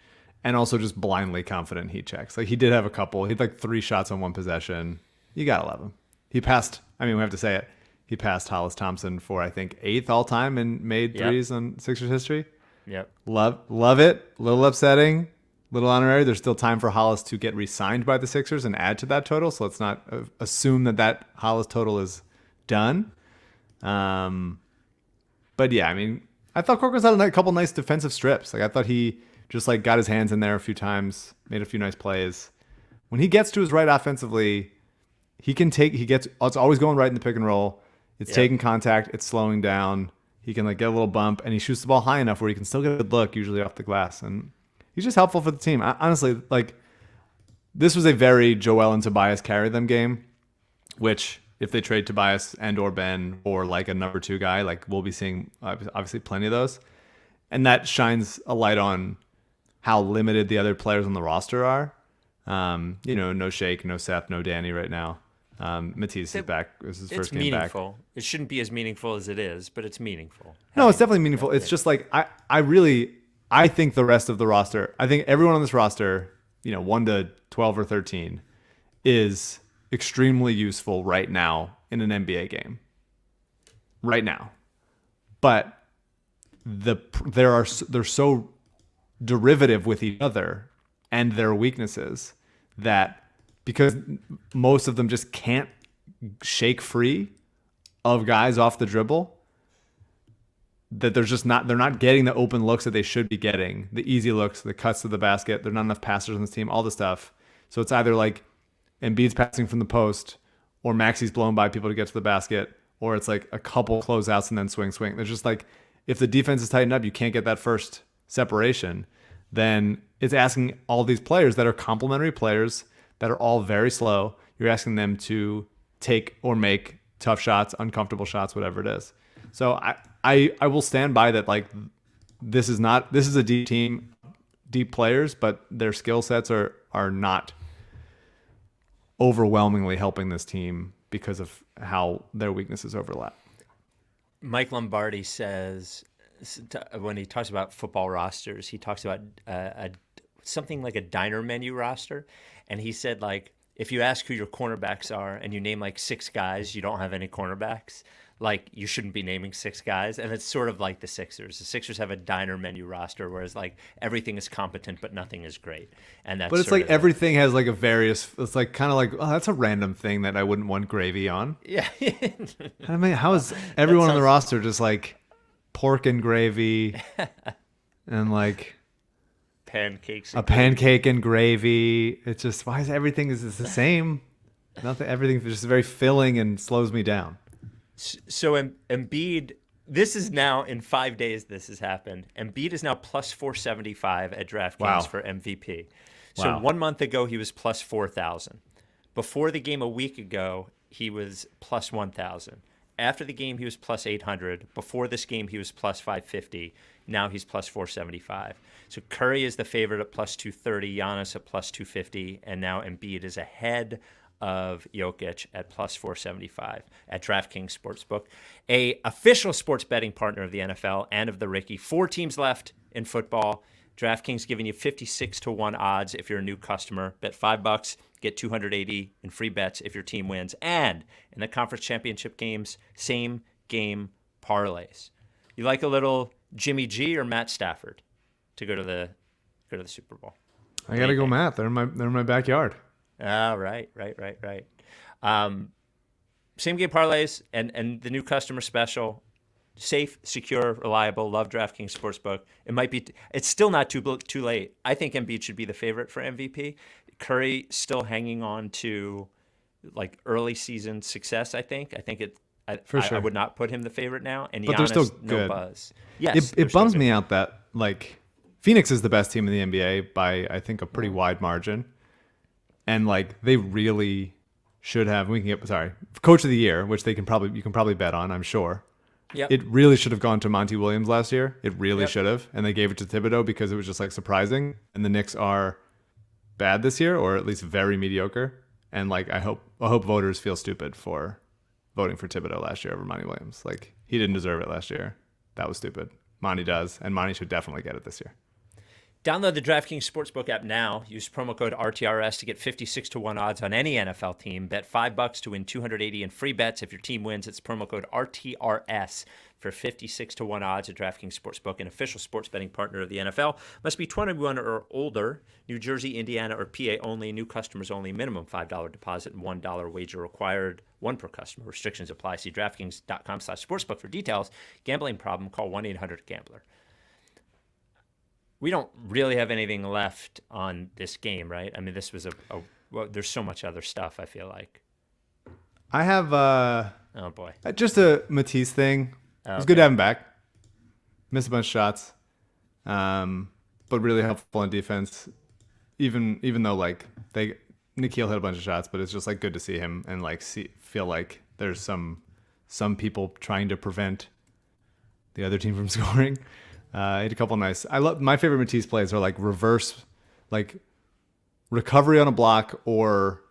And also just blindly confident heat checks. Like, he did have a couple. He had like 3 shots on one possession. You got to love him. He passed, I mean, we have to say it. He passed Hollis Thompson for, I think, 8th all time and made threes on Sixers history. Yep. Love it. A little upsetting. Little honorary. There's still time for Hollis to get re-signed by the Sixers and add to that total. So let's not assume that Hollis total is done. But yeah, I mean, I thought Korkmaz had a couple nice defensive strips. Like, I thought he just like got his hands in there a few times, made a few nice plays. When he gets to his right offensively, it's always going right in the pick and roll. It's taking contact. It's slowing down. He can like get a little bump and he shoots the ball high enough where he can still get a good look, usually off the glass. And he's just helpful for the team. Honestly, like, this was a very Joel and Tobias carry them game, which if they trade Tobias and or Ben or like a number 2 guy, like, we'll be seeing obviously plenty of those. And that shines a light on how limited the other players on the roster are. No Shake, no Seth, no Danny right now. Matisse is back. This is his first game back. It's meaningful. It shouldn't be as meaningful as it is, but it's meaningful. No, it's definitely meaningful. It's just like, I think the rest of the roster, I think everyone on this roster, 1 to 12 or 13, is extremely useful right now in an NBA game. Right now. But they're so derivative with each other and their weaknesses that, because most of them just can't shake free of guys off the dribble, that they're not getting the open looks that they should be getting, the easy looks, the cuts to the basket. There's not enough passers on this team, all the stuff. So it's either like Embiid's passing from the post, or Maxi's blown by people to get to the basket, or it's like a couple closeouts and then swing. There's just like, if the defense is tightened up, you can't get that first separation, then it's asking all these players that are complementary players that are all very slow. You're asking them to take or make tough shots, uncomfortable shots, whatever it is. So I will stand by that. Like, this is a deep team, deep players, but their skill sets are not overwhelmingly helping this team because of how their weaknesses overlap. Mike Lombardi says, when he talks about football rosters, he talks about something like a diner menu roster. And he said, like, if you ask who your cornerbacks are and you name like 6 guys, you don't have any cornerbacks. Like, you shouldn't be naming 6 guys. And it's sort of like the Sixers. The Sixers have a diner menu roster, whereas like everything is competent, but nothing is great. And that's, but it's like everything has like a various, it's like kind of like, oh, that's a random thing that I wouldn't want gravy on. Yeah. I mean, how is everyone on the roster just like pork and gravy and like pancakes? A pancake and gravy. It's just, why is everything is the same? Nothing. Everything's just very filling and slows me down. So Embiid, this is now in 5 days. This has happened. Embiid is now plus 475 at DraftKings for MVP. So 1 month ago he was plus 4,000. Before the game a week ago he was plus 1,000. After the game he was plus 800. Before this game he was plus 550. Now he's plus 475. So Curry is the favorite at plus 230. Giannis at plus 250, and now Embiid is ahead of Jokic at plus 475 at DraftKings Sportsbook, a official sports betting partner of the NFL and of the Ricky. 4 teams left in football. DraftKings giving you 56-1 odds if you're a new customer. Bet $5, get 280 in free bets if your team wins. And in the conference championship games, same game parlays. You like a little Jimmy G or Matt Stafford to go to the Super Bowl? I gotta go Matt. They're in my backyard. Oh, right. Same game parlays and the new customer special. Safe, secure, reliable. Love DraftKings Sportsbook. It's still not too late. I think Embiid should be the favorite for MVP. Curry still hanging on to like early season success. I think I would not put him the favorite now. And but Giannis, they're still no good. Buzz. Yes, it bums me out that like Phoenix is the best team in the NBA by I think a pretty wide margin. And like they really should have. Coach of the Year, which you can probably bet on. I'm sure. Yep. It really should have gone to Monty Williams last year. It really should have, and they gave it to Thibodeau because it was just like surprising. And the Knicks are bad this year, or at least very mediocre. And like I hope voters feel stupid for voting for Thibodeau last year over Monty Williams. Like he didn't deserve it last year. That was stupid. Monty does, and Monty should definitely get it this year. Download the DraftKings Sportsbook app now. Use promo code RTRS to get 56-1 odds on any NFL team. Bet $5 to win 280 in free bets if your team wins. It's promo code RTRS for 56-1 odds at DraftKings Sportsbook, an official sports betting partner of the NFL. Must be 21 or older. New Jersey, Indiana, or PA only. New customers only. Minimum $5 deposit and $1 wager required. 1 per customer. Restrictions apply. See DraftKings.com/sportsbook for details. Gambling problem? Call 1-800-GAMBLER. We don't really have anything left on this game, right? I mean, this was there's so much other stuff, I feel like. I have oh boy, just a Matisse thing. Okay. It was good to have him back. Missed a bunch of shots, but really helpful on defense. Even though like Nikhil hit a bunch of shots, but it's just like good to see him and like feel like there's some people trying to prevent the other team from scoring. He had a couple nice. My favorite Matisse plays are like reverse, like recovery on a block or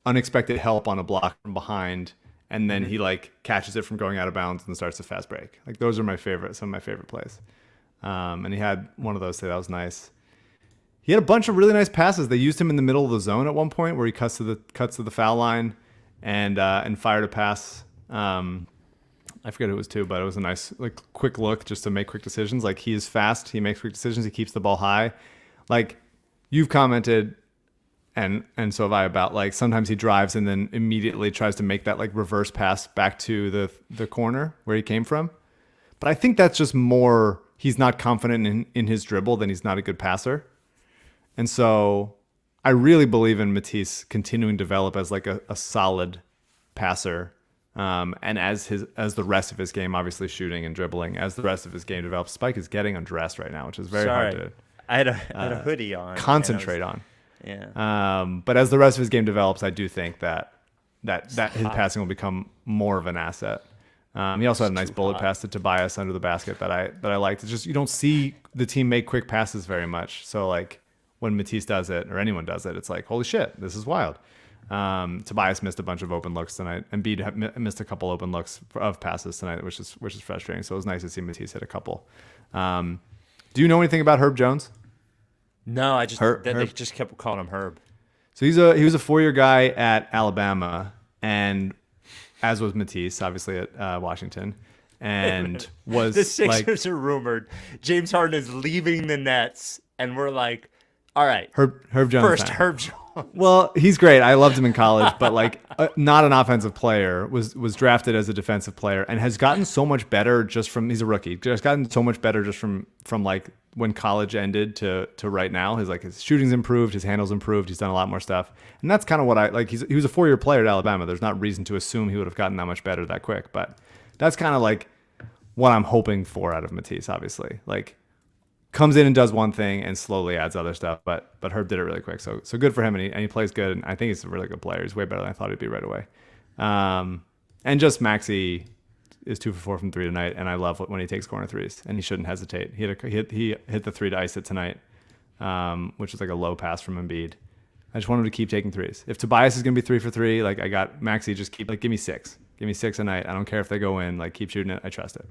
unexpected help on a block from behind, and then he like catches it from going out of bounds and starts a fast break. Like those are some of my favorite plays. And he had one of those today that was nice. He had a bunch of really nice passes. They used him in the middle of the zone at one point where he cuts to the foul line and fired a pass. I forget who it was to, but it was a nice, like, quick look just to make quick decisions. Like, he is fast. He makes quick decisions. He keeps the ball high. Like, you've commented, and so have I, about, like, sometimes he drives and then immediately tries to make that, like, reverse pass back to the corner where he came from. But I think that's just more he's not confident in his dribble than he's not a good passer. And so I really believe in Matisse continuing to develop as, like, a solid passer. And as the rest of his game, obviously shooting and dribbling, as the rest of his game develops, Spike is getting undressed right now, which is very hard to I had a hoodie on. concentrate on. Yeah. But as the rest of his game develops, I do think that his passing will become more of an asset. He also had a nice bullet pass to Tobias under the basket that I liked. It's just you don't see the team make quick passes very much. So like when Matisse does it or anyone does it, it's like, holy shit, this is wild. Tobias missed a bunch of open looks tonight. Embiid missed a couple open looks of passes tonight, which is frustrating. So it was nice to see Matisse hit a couple. Do you know anything about Herb Jones? No, they just kept calling him Herb. So he was a 4-year guy at Alabama, and as was Matisse, obviously at Washington, and was the Sixers are rumored. James Harden is leaving the Nets, and we're like, all right, Herb Jones. first fan. Herb Jones. Well, he's great. I loved him in college, but like not an offensive player. Was drafted as a defensive player and has gotten so much better just from. He's a rookie. Just gotten so much better just from like when college ended to right now. His shooting's improved, his handle's improved. He's done a lot more stuff, and that's kind of what I like. He was a 4-year player at Alabama. There's not reason to assume he would have gotten that much better that quick, but that's kind of like what I'm hoping for out of Matisse. Obviously, like. Comes in and does one thing and slowly adds other stuff, but Herb did it really quick, so good for him, and he plays good, and I think he's a really good player. He's way better than I thought he'd be right away. And just Maxey is 2 for 4 from 3 tonight, and I love when he takes corner threes, and he shouldn't hesitate. He hit the 3 to ice it tonight, which is like a low pass from Embiid. I just want him to keep taking threes. If Tobias is gonna be 3 for 3, like I got Maxey, just give me 6 a night. I don't care if they go in, like keep shooting it. I trust it.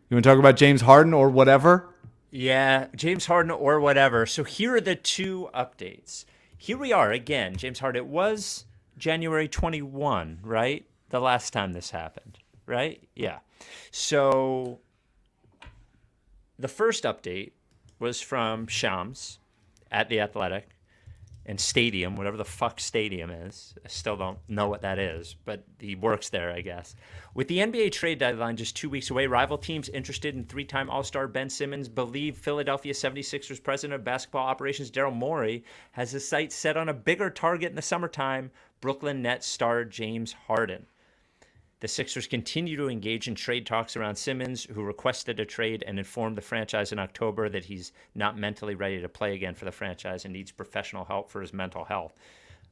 You want to talk about James Harden or whatever? Yeah, James Harden or whatever. So here are the 2 updates. Here we are again, James Harden. It was January 21, right? The last time this happened, right? Yeah. So the first update was from Shams at The Athletic and Stadium, whatever the fuck Stadium is. I still don't know what that is, but he works there, I guess. With the NBA trade deadline just 2 weeks away, rival teams interested in 3-time All-Star Ben Simmons believe Philadelphia 76ers president of basketball operations Daryl Morey has his sights set on a bigger target in the summertime, Brooklyn Nets star James Harden. The Sixers continue to engage in trade talks around Simmons, who requested a trade and informed the franchise in October that he's not mentally ready to play again for the franchise and needs professional help for his mental health.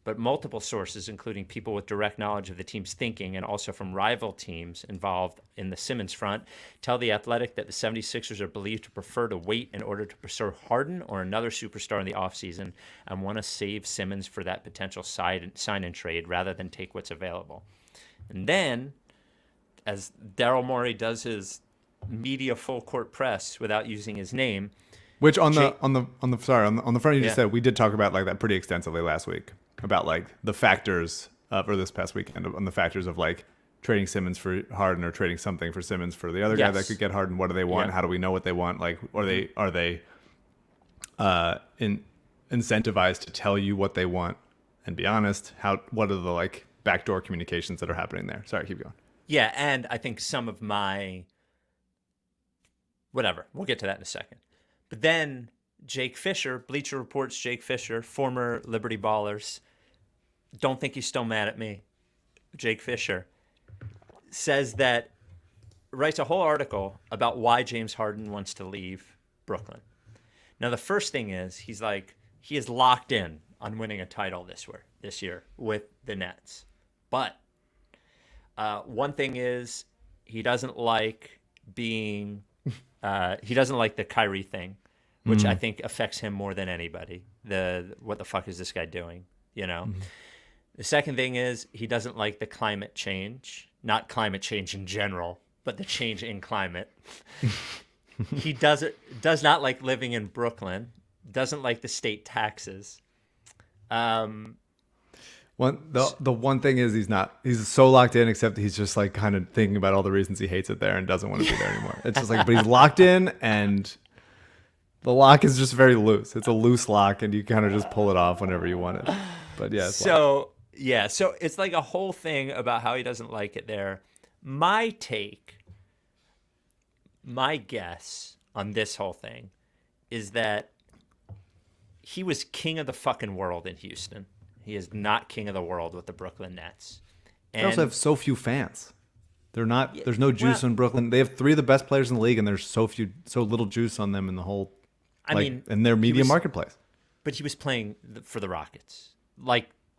But multiple sources, including people with direct knowledge of the team's thinking and also from rival teams involved in the Simmons front, tell The Athletic that the 76ers are believed to prefer to wait in order to pursue Harden or another superstar in the offseason and want to save Simmons for that potential sign-and trade rather than take what's available. And then, as Daryl Morey does his media full court press without using his name, which on the front you just Yeah. said we did talk about like that pretty extensively last week about like the factors or this past weekend on the factors of like trading Simmons for Harden or trading something for Simmons for the other guy that could get Harden. What do they want? Yeah. How do we know what they want? Like are they incentivized to tell you what they want and be honest? What are the like backdoor communications that are happening there? Sorry, keep going. yeah, and I think some of my whatever, we'll get to that in a second. But then Jake Fisher, Bleacher Report's Jake Fisher, former Liberty Ballers, don't think he's still mad at me, Jake Fisher, says that, writes a whole article about why James Harden wants to leave Brooklyn. Now, the first thing is, he's like, he is locked in on winning a title this year with the Nets. But one thing is, he doesn't like being, he doesn't like the Kyrie thing, which I think affects him more than anybody. What the fuck is this guy doing? You know? The second thing is, he doesn't like the climate change, not climate change in general, but the change in climate. He does not like living in Brooklyn, doesn't like the state taxes. The one thing is he's so locked in, except he's just like kind of thinking about all the reasons he hates it there and doesn't want to be there anymore. It's just like, but he's locked in, and the lock is just very loose. It's a loose lock, and you kind of just pull it off whenever you want it. But yeah, so it's like a whole thing about how he doesn't like it there. My guess on this whole thing is that he was king of the fucking world in Houston. He is not king of the world with the Brooklyn Nets. They also have so few fans. They're not. There's no juice in Brooklyn. They have 3 of the best players in the league, and there's so little juice on them in the whole. In their media marketplace. But he was playing for the Rockets.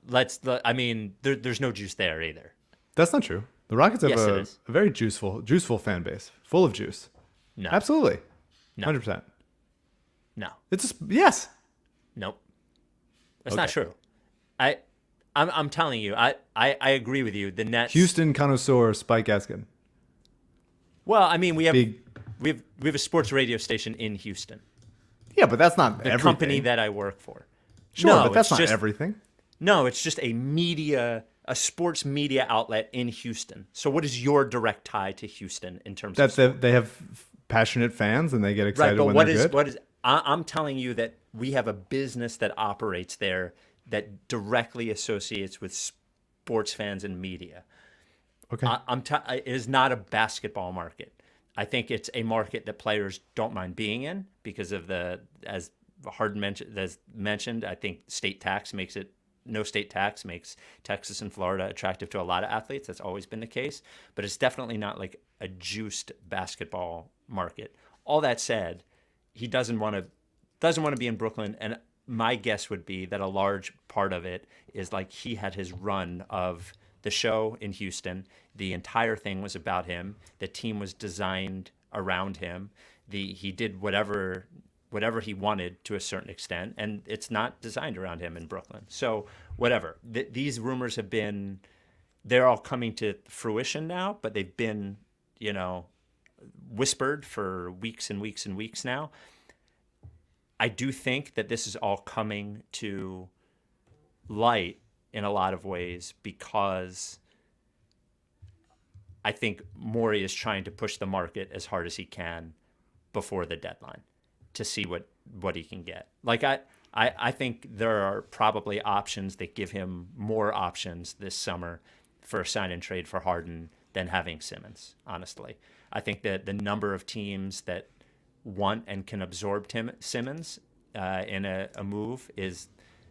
There's no juice there either. That's not true. The Rockets have a very juiceful fan base, full of juice. No, absolutely, no, 100%. No, it's just yes. Nope, that's not true. I'm telling you, I agree with you. The Nets, Houston connoisseur Spike Eskin. Well, I mean, we have a sports radio station in Houston. Yeah, but that's not the everything. Company that I work for. Sure, but that's not everything. No, it's just a sports media outlet in Houston. So what is your direct tie to Houston in terms of they have passionate fans and they get excited when they're good? I'm telling you that we have a business that operates there that directly associates with sports fans and media. Okay. It is not a basketball market. I think it's a market that players don't mind being in because of as Harden mentioned, I think no state tax makes Texas and Florida attractive to a lot of athletes. That's always been the case, but it's definitely not like a juiced basketball market. All that said, he doesn't want to be in Brooklyn, and my guess would be that a large part of it is like he had his run of the show in Houston. The entire thing was about him. The team was designed around him. He did whatever he wanted to a certain extent, and it's not designed around him in Brooklyn. So whatever. These rumors they're all coming to fruition now, but they've been, whispered for weeks and weeks and weeks now. I do think that this is all coming to light in a lot of ways because I think Morey is trying to push the market as hard as he can before the deadline to see what he can get. Like I think there are probably options that give him more options this summer for a sign and trade for Harden than having Simmons, honestly. I think that the number of teams that want and can absorb Simmons in a move is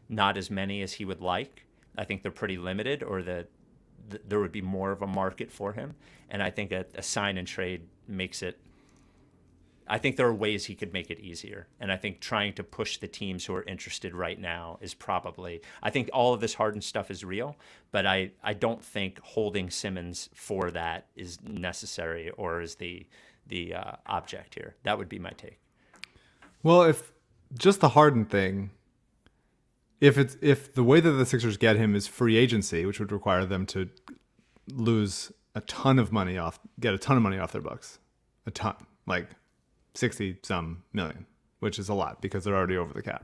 not as many as he would like. I think they're pretty limited, or there would be more of a market for him. And I think a sign and trade makes it. I think there are ways he could make it easier. And I think trying to push the teams who are interested right now is probably. I think all of this Harden stuff is real, but I don't think holding Simmons for that is necessary or is the object here. That would be my take. Well, if just the Harden thing, if the way that the Sixers get him is free agency, which would require them to lose get a ton of money off their books, a ton, like 60 some million, which is a lot because they're already over the cap.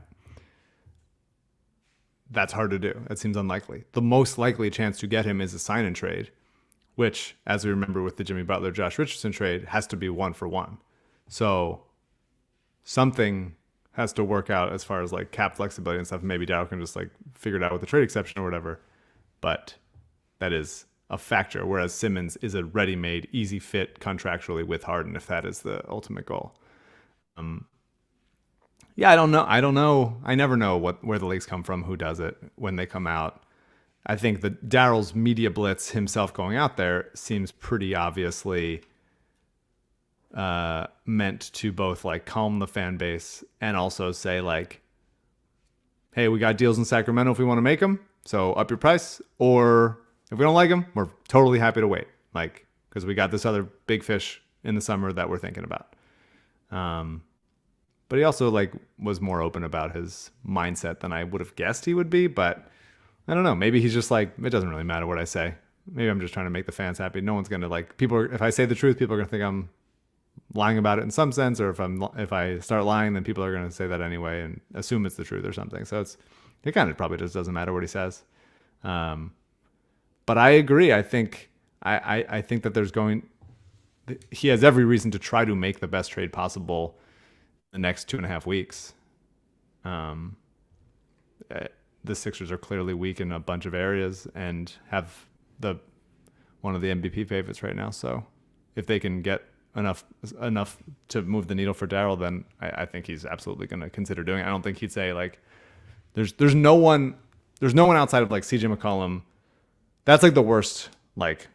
That's hard to do. That seems unlikely. The most likely chance to get him is a sign and trade, which, as we remember with the Jimmy Butler, Josh Richardson trade, has to be 1-for-1. So something has to work out as far as like cap flexibility and stuff. Maybe Dow can just like figure it out with the trade exception or whatever. But that is a factor. Whereas Simmons is a ready-made, easy fit contractually with Harden, if that is the ultimate goal. Yeah, I don't know. I never know where the leaks come from, who does it, when they come out. I think that Daryl's media blitz himself going out there seems pretty obviously meant to both like calm the fan base and also say like, hey, we got deals in Sacramento if we want to make them, so up your price. Or if we don't like them, we're totally happy to wait, like, because we got this other big fish in the summer that we're thinking about. But he also like was more open about his mindset than I would have guessed he would be. But I don't know. Maybe he's just like, it doesn't really matter what I say. Maybe I'm just trying to make the fans happy. No one's gonna like if I say the truth, people are gonna think I'm lying about it in some sense, or if I start lying, then people are gonna say that anyway and assume it's the truth or something. So it kind of probably just doesn't matter what he says. But I agree. I think that he has every reason to try to make the best trade possible the next 2.5 weeks. The Sixers are clearly weak in a bunch of areas and have one of the MVP favorites right now. So if they can get enough to move the needle for Daryl, then I think he's absolutely going to consider doing it. I don't think he'd say like, there's no one outside of like CJ McCollum. That's like the worst like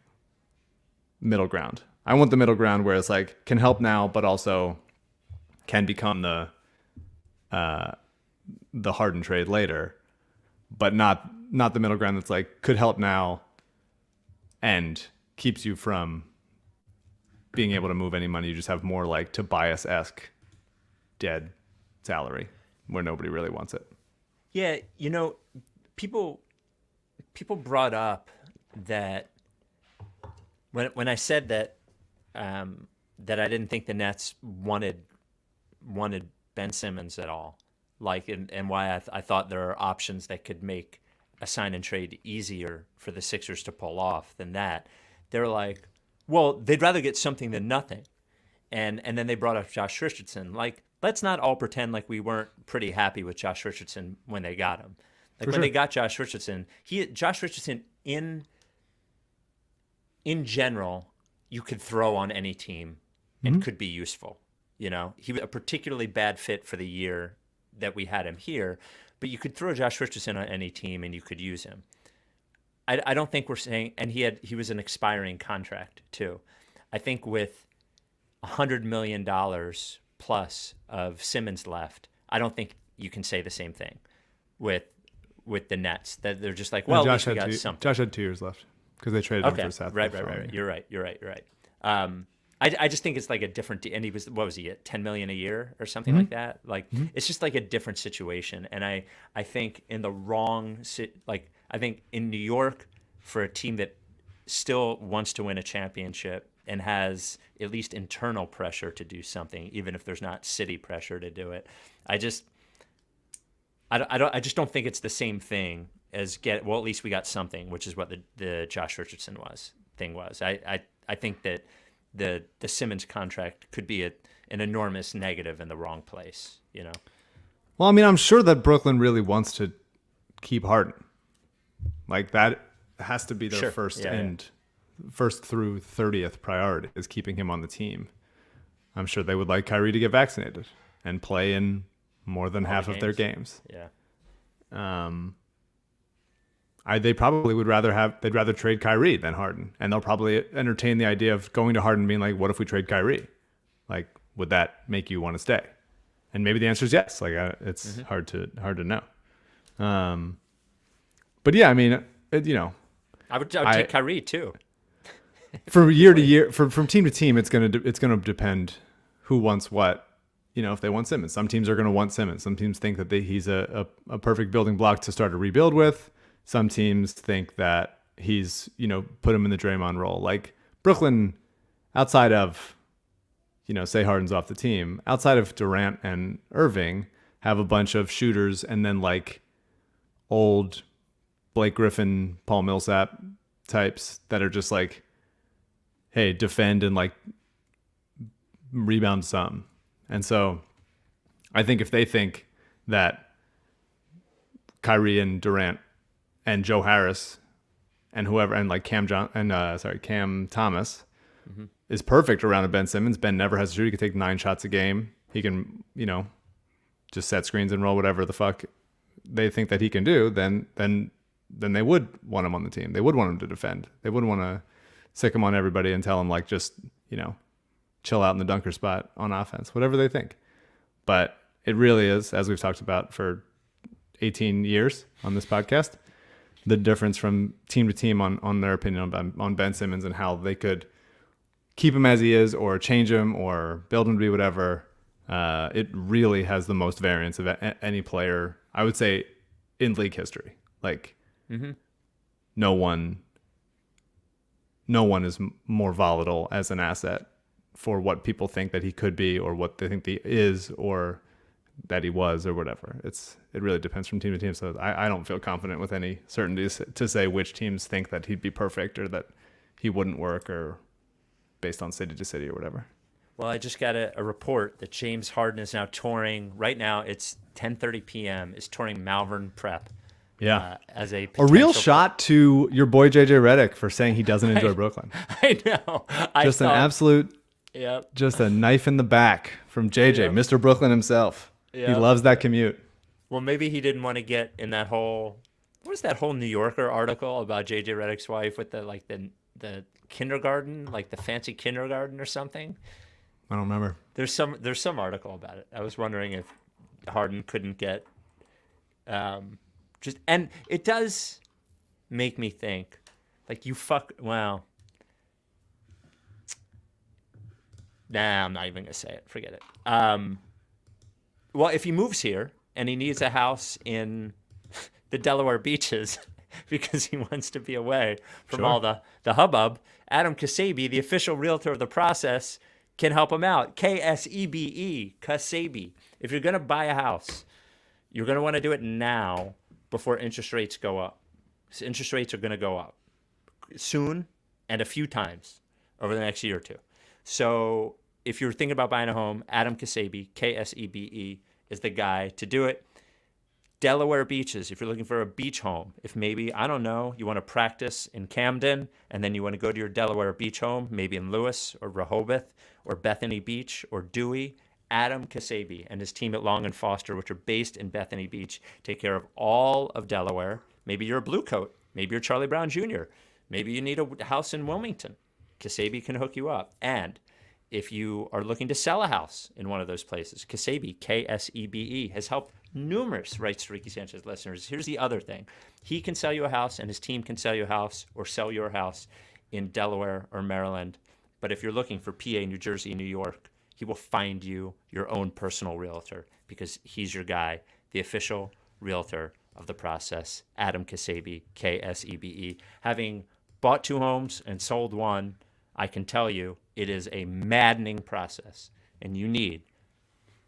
middle ground. I want the middle ground where it's like can help now, but also can become the Harden trade later, but not the middle ground that's like could help now and keeps you from being able to move any money. You just have more like Tobias-esque dead salary where nobody really wants it. Yeah, people brought up that when I said that that I didn't think the Nets wanted Ben Simmons at all, like and why I thought there are options that could make a sign and trade easier for the Sixers to pull off than that. They're like, well, they'd rather get something than nothing, and then they brought up Josh Richardson. Like, let's not all pretend like we weren't pretty happy with Josh Richardson when they got him. Like when they got Josh Richardson, Josh Richardson in general, you could throw on any team and could be useful. He was a particularly bad fit for the year that we had him here, but you could throw Josh Richardson on any team and you could use him. I don't think we're saying, and he was an expiring contract too. I think with $100 million plus of Simmons left, I don't think you can say the same thing with the Nets. That they're just like, well, at least we got something. Josh had 2 years left because they traded him for Seth. Right. You're right. I just think it's like a different, and he was, what was he at, $10 million a year or something like that? Like, it's just like a different situation. And I think in the wrong, like, I think in New York, for a team that still wants to win a championship and has at least internal pressure to do something, even if there's not city pressure to do it, I just don't think it's the same thing as at least we got something, which is what the Josh Richardson thing was. I think that the Simmons contract could be an enormous negative in the wrong place, Well, I mean, I'm sure that Brooklyn really wants to keep Harden. Like, that has to be their first through 30th priority is keeping him on the team. I'm sure they would like Kyrie to get vaccinated and play in more than half of their games. Yeah. They probably they'd rather trade Kyrie than Harden. And they'll probably entertain the idea of going to Harden and being like, what if we trade Kyrie? Like, would that make you want to stay? And maybe the answer is yes. Like, it's hard to know. But yeah, I mean, I would take Kyrie too. For year to year, from team to team, it's gonna depend who wants what. If they want Simmons, some teams are gonna want Simmons. Some teams think that he's a perfect building block to start a rebuild with. Some teams think that he's put him in the Draymond role. Like Brooklyn, outside of say Harden's off the team, outside of Durant and Irving, have a bunch of shooters, and then like old Blake Griffin, Paul Millsap types that are just like, hey, defend and like rebound some. And so I think if they think that Kyrie and Durant and Joe Harris and whoever, and like Cam Thomas is perfect around a Ben Simmons. Ben never has to shoot. He can take 9 shots a game. He can, just set screens and roll whatever the fuck they think that he can do, then they would want him on the team. They would want him to defend. They wouldn't want to sick him on everybody and tell him like, just, chill out in the dunker spot on offense, whatever they think. But it really is, as we've talked about for 18 years on this podcast, the difference from team to team on their opinion on Ben Simmons and how they could keep him as he is or change him or build him to be whatever. It really has the most variance of any player, I would say, in league history. Like, no one is more volatile as an asset for what people think that he could be or what they think he is or that he was or whatever. It really depends from team to team. So I don't feel confident with any certainty to say which teams think that he'd be perfect or that he wouldn't work or based on city to city or whatever. Well, I just got a report that James Harden is now touring. Right now, it's 10:30 p.m. is touring Malvern Prep. Yeah, as a real shot to your boy JJ Redick for saying he doesn't enjoy Brooklyn. I know. An absolute, yep. Just a knife in the back from JJ, Mr. Brooklyn himself. Yep. He loves that commute. Well, maybe he didn't want to get in that whole. What was that whole New Yorker article about JJ Redick's wife with the the kindergarten, like the fancy kindergarten or something. I don't remember. There's some article about it. I was wondering if Harden couldn't get and it does make me think, like, nah, I'm not even gonna say it. Forget it. Well, if he moves here and he needs a house in the Delaware beaches because he wants to be away from all the hubbub, Adam Ksebe, the official realtor of the process, can help him out. Ksebe, Ksebe. If you're going to buy a house, you're going to want to do it now before interest rates go up. So interest rates are going to go up soon and a few times over the next year or two. So if you're thinking about buying a home, Adam Ksebe, Ksebe, is the guy to do it. Delaware beaches, if you're looking for a beach home, if maybe, I don't know, you want to practice in Camden and then you want to go to your Delaware beach home, maybe in Lewis or Rehoboth or Bethany Beach or Dewey, Adam Ksebe and his team at Long and Foster, which are based in Bethany Beach, take care of all of Delaware. Maybe you're a blue coat. Maybe you're Charlie Brown Jr. Maybe you need a house in Wilmington. Ksebe can hook you up. And if you are looking to sell a house in one of those places, Ksebe, Ksebe, has helped numerous Rights to Ricky Sanchez listeners. Here's the other thing. He can sell you a house and his team can sell you a house or sell your house in Delaware or Maryland. But if you're looking for PA, New Jersey, New York, he will find you your own personal realtor because he's your guy, the official realtor of the process, Adam Ksebe, Ksebe. Having bought 2 homes and sold 1, I can tell you it is a maddening process, and you need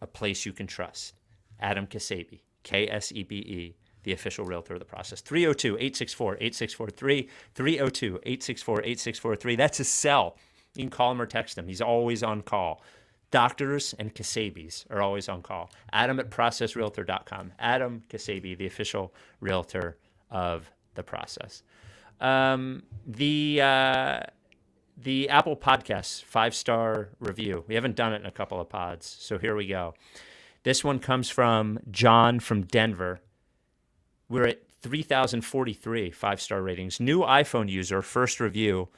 a place you can trust. Adam Ksebe, Ksebe, the official realtor of the process. 302-864-8643, 302-864-8643. That's his cell. You can call him or text him. He's always on call. Doctors and Ksebes are always on call. Adam at processrealtor.com. Adam Ksebe, the official realtor of the process. The Apple Podcasts 5-star review. We haven't done it in a couple of pods, so here we go. This one comes from John from Denver. We're at 3,043 5-star ratings. New iPhone user, first review.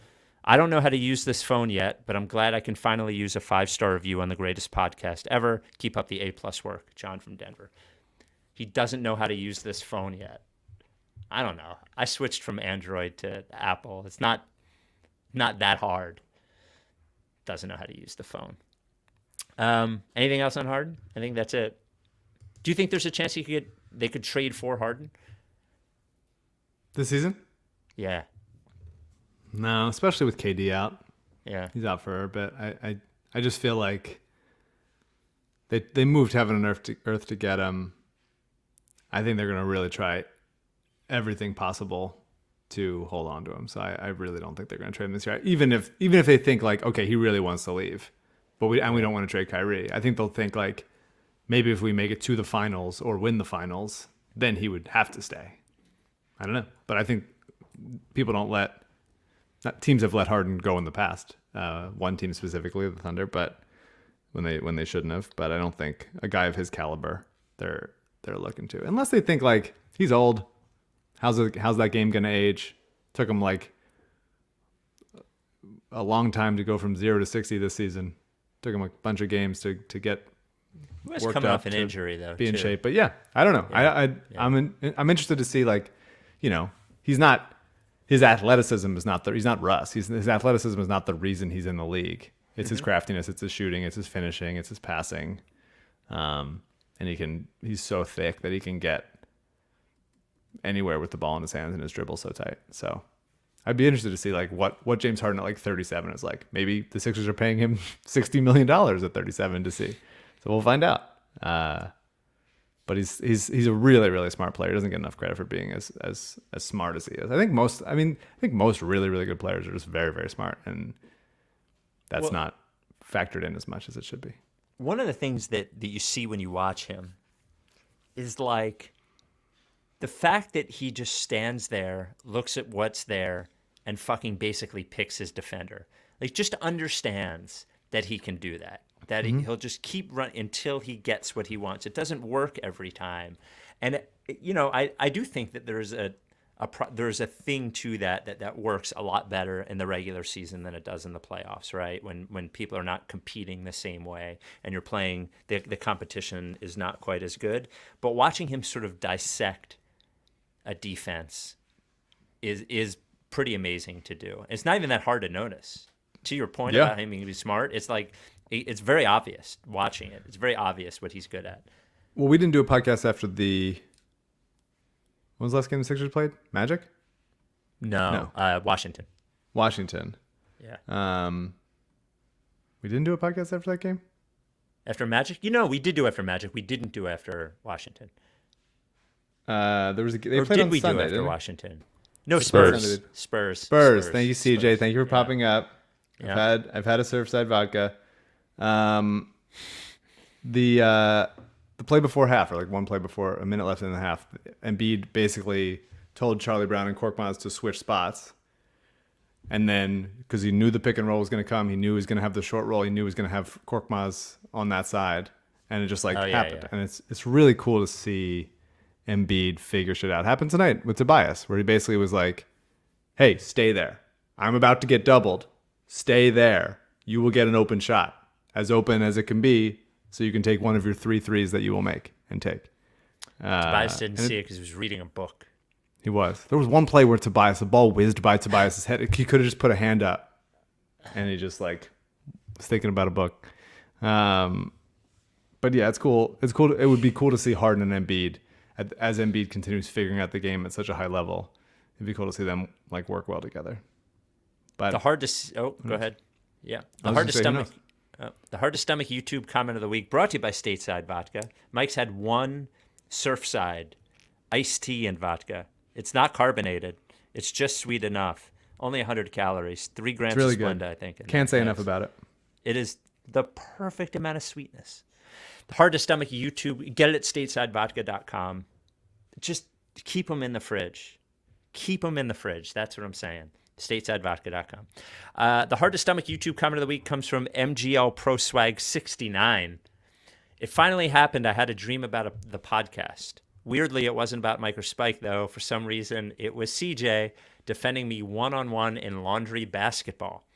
I don't know how to use this phone yet, but I'm glad I can finally use a 5-star review on the greatest podcast ever. Keep up the A+ work. John from Denver. He doesn't know how to use this phone yet. I don't know. I switched from Android to Apple. It's not that hard. Doesn't know how to use the phone. Anything else on Harden? I think that's it. Do you think there's a chance they could trade for Harden This season? Yeah. No, especially with KD out. Yeah. He's out for a bit. I just feel like they moved heaven and earth to get him. I think they're going to really try everything possible to hold on to him. So I really don't think they're going to trade him this year. Even if they think like, okay, he really wants to leave, but we don't want to trade Kyrie. I think they'll think like, maybe if we make it to the finals or win the finals, then he would have to stay. I don't know, but I think people teams have let Harden go in the past. One team specifically, the Thunder, but when they shouldn't have. But I don't think a guy of his caliber they're looking to, unless they think like he's old. How's that game gonna age? Took him like a long time to go from 0 to 60 this season. Took him a bunch of games to get. He was coming off an injury though. Be in shape, but yeah, I don't know. Yeah. I'm interested to see like, he's not. His athleticism is not he's not Russ. His athleticism is not the reason he's in the league. It's his craftiness, it's his shooting, it's his finishing, it's his passing. And he's so thick that he can get anywhere with the ball in his hands and his dribble so tight. So I'd be interested to see like what James Harden at like 37 is like. Maybe the Sixers are paying him $60 million at 37 to see. So we'll find out. But he's a really, really smart player. He doesn't get enough credit for being as smart as he is. I think most really, really good players are just very, very smart, and that's not factored in as much as it should be. One of the things that you see when you watch him is like the fact that he just stands there, looks at what's there, and fucking basically picks his defender. Like just understands that he can do that. That he'll just keep running until he gets what he wants. It doesn't work every time. And, I do think that there's a there's a thing to that works a lot better in the regular season than it does in the playoffs, right? When people are not competing the same way and you're playing, the competition is not quite as good. But watching him sort of dissect a defense is pretty amazing to do. It's not even that hard to notice. To your point about him being smart, it's like it's very obvious watching it. It's very obvious what he's good at. Well, we didn't do a podcast after when was the last game the Sixers played? Magic? No. Washington. Washington. Yeah. We didn't do a podcast after that game? After Magic? We did do after Magic. We didn't do after Washington. They Or played did on we Sunday, do after didn't we? Washington? No, Spurs. Spurs. Spurs. Thank you, CJ. Spurs. Thank you for popping up. Yeah. I've had a Surfside vodka. The play before half, or like one play before, a minute left in the half, Embiid basically told Charlie Brown and Korkmaz to switch spots. And then, because he knew the pick and roll was going to come, he knew he was going to have the short roll, he knew he was going to have Korkmaz on that side. And it just happened. Yeah. And it's really cool to see Embiid figure shit out. Happened tonight with Tobias, where he basically was like, hey, stay there. I'm about to get doubled. Stay there. You will get an open shot, as open as it can be, so you can take one of your 3 threes that you will make and take. Tobias didn't see it because he was reading a book. He was. There was one play where the ball whizzed by Tobias's head. He could have just put a hand up, and he just was thinking about a book. But yeah, it's cool. It's cool. It would be cool to see Harden and Embiid as Embiid continues figuring out the game at such a high level. It'd be cool to see them work well together. But The hard to go ahead. Yeah, the hard to stomach YouTube comment of the week brought to you by Stateside Vodka. Mike's had one Surfside iced tea and vodka. It's not carbonated. It's just sweet enough. Only 100 calories, 3 grams really of good. Splenda, I think. Can't say enough about it. It is the perfect amount of sweetness. The hard to stomach YouTube. Get it at statesidevodka.com. Just keep them in the fridge. Keep them in the fridge. That's what I'm saying. Statesidevodka.com. The hard to stomach YouTube comment of the week comes from MGL Pro Swag 69. It finally happened. I had a dream about the podcast. Weirdly, it wasn't about Mike or Spike, though. For some reason, it was CJ defending me one-on-one in laundry basketball.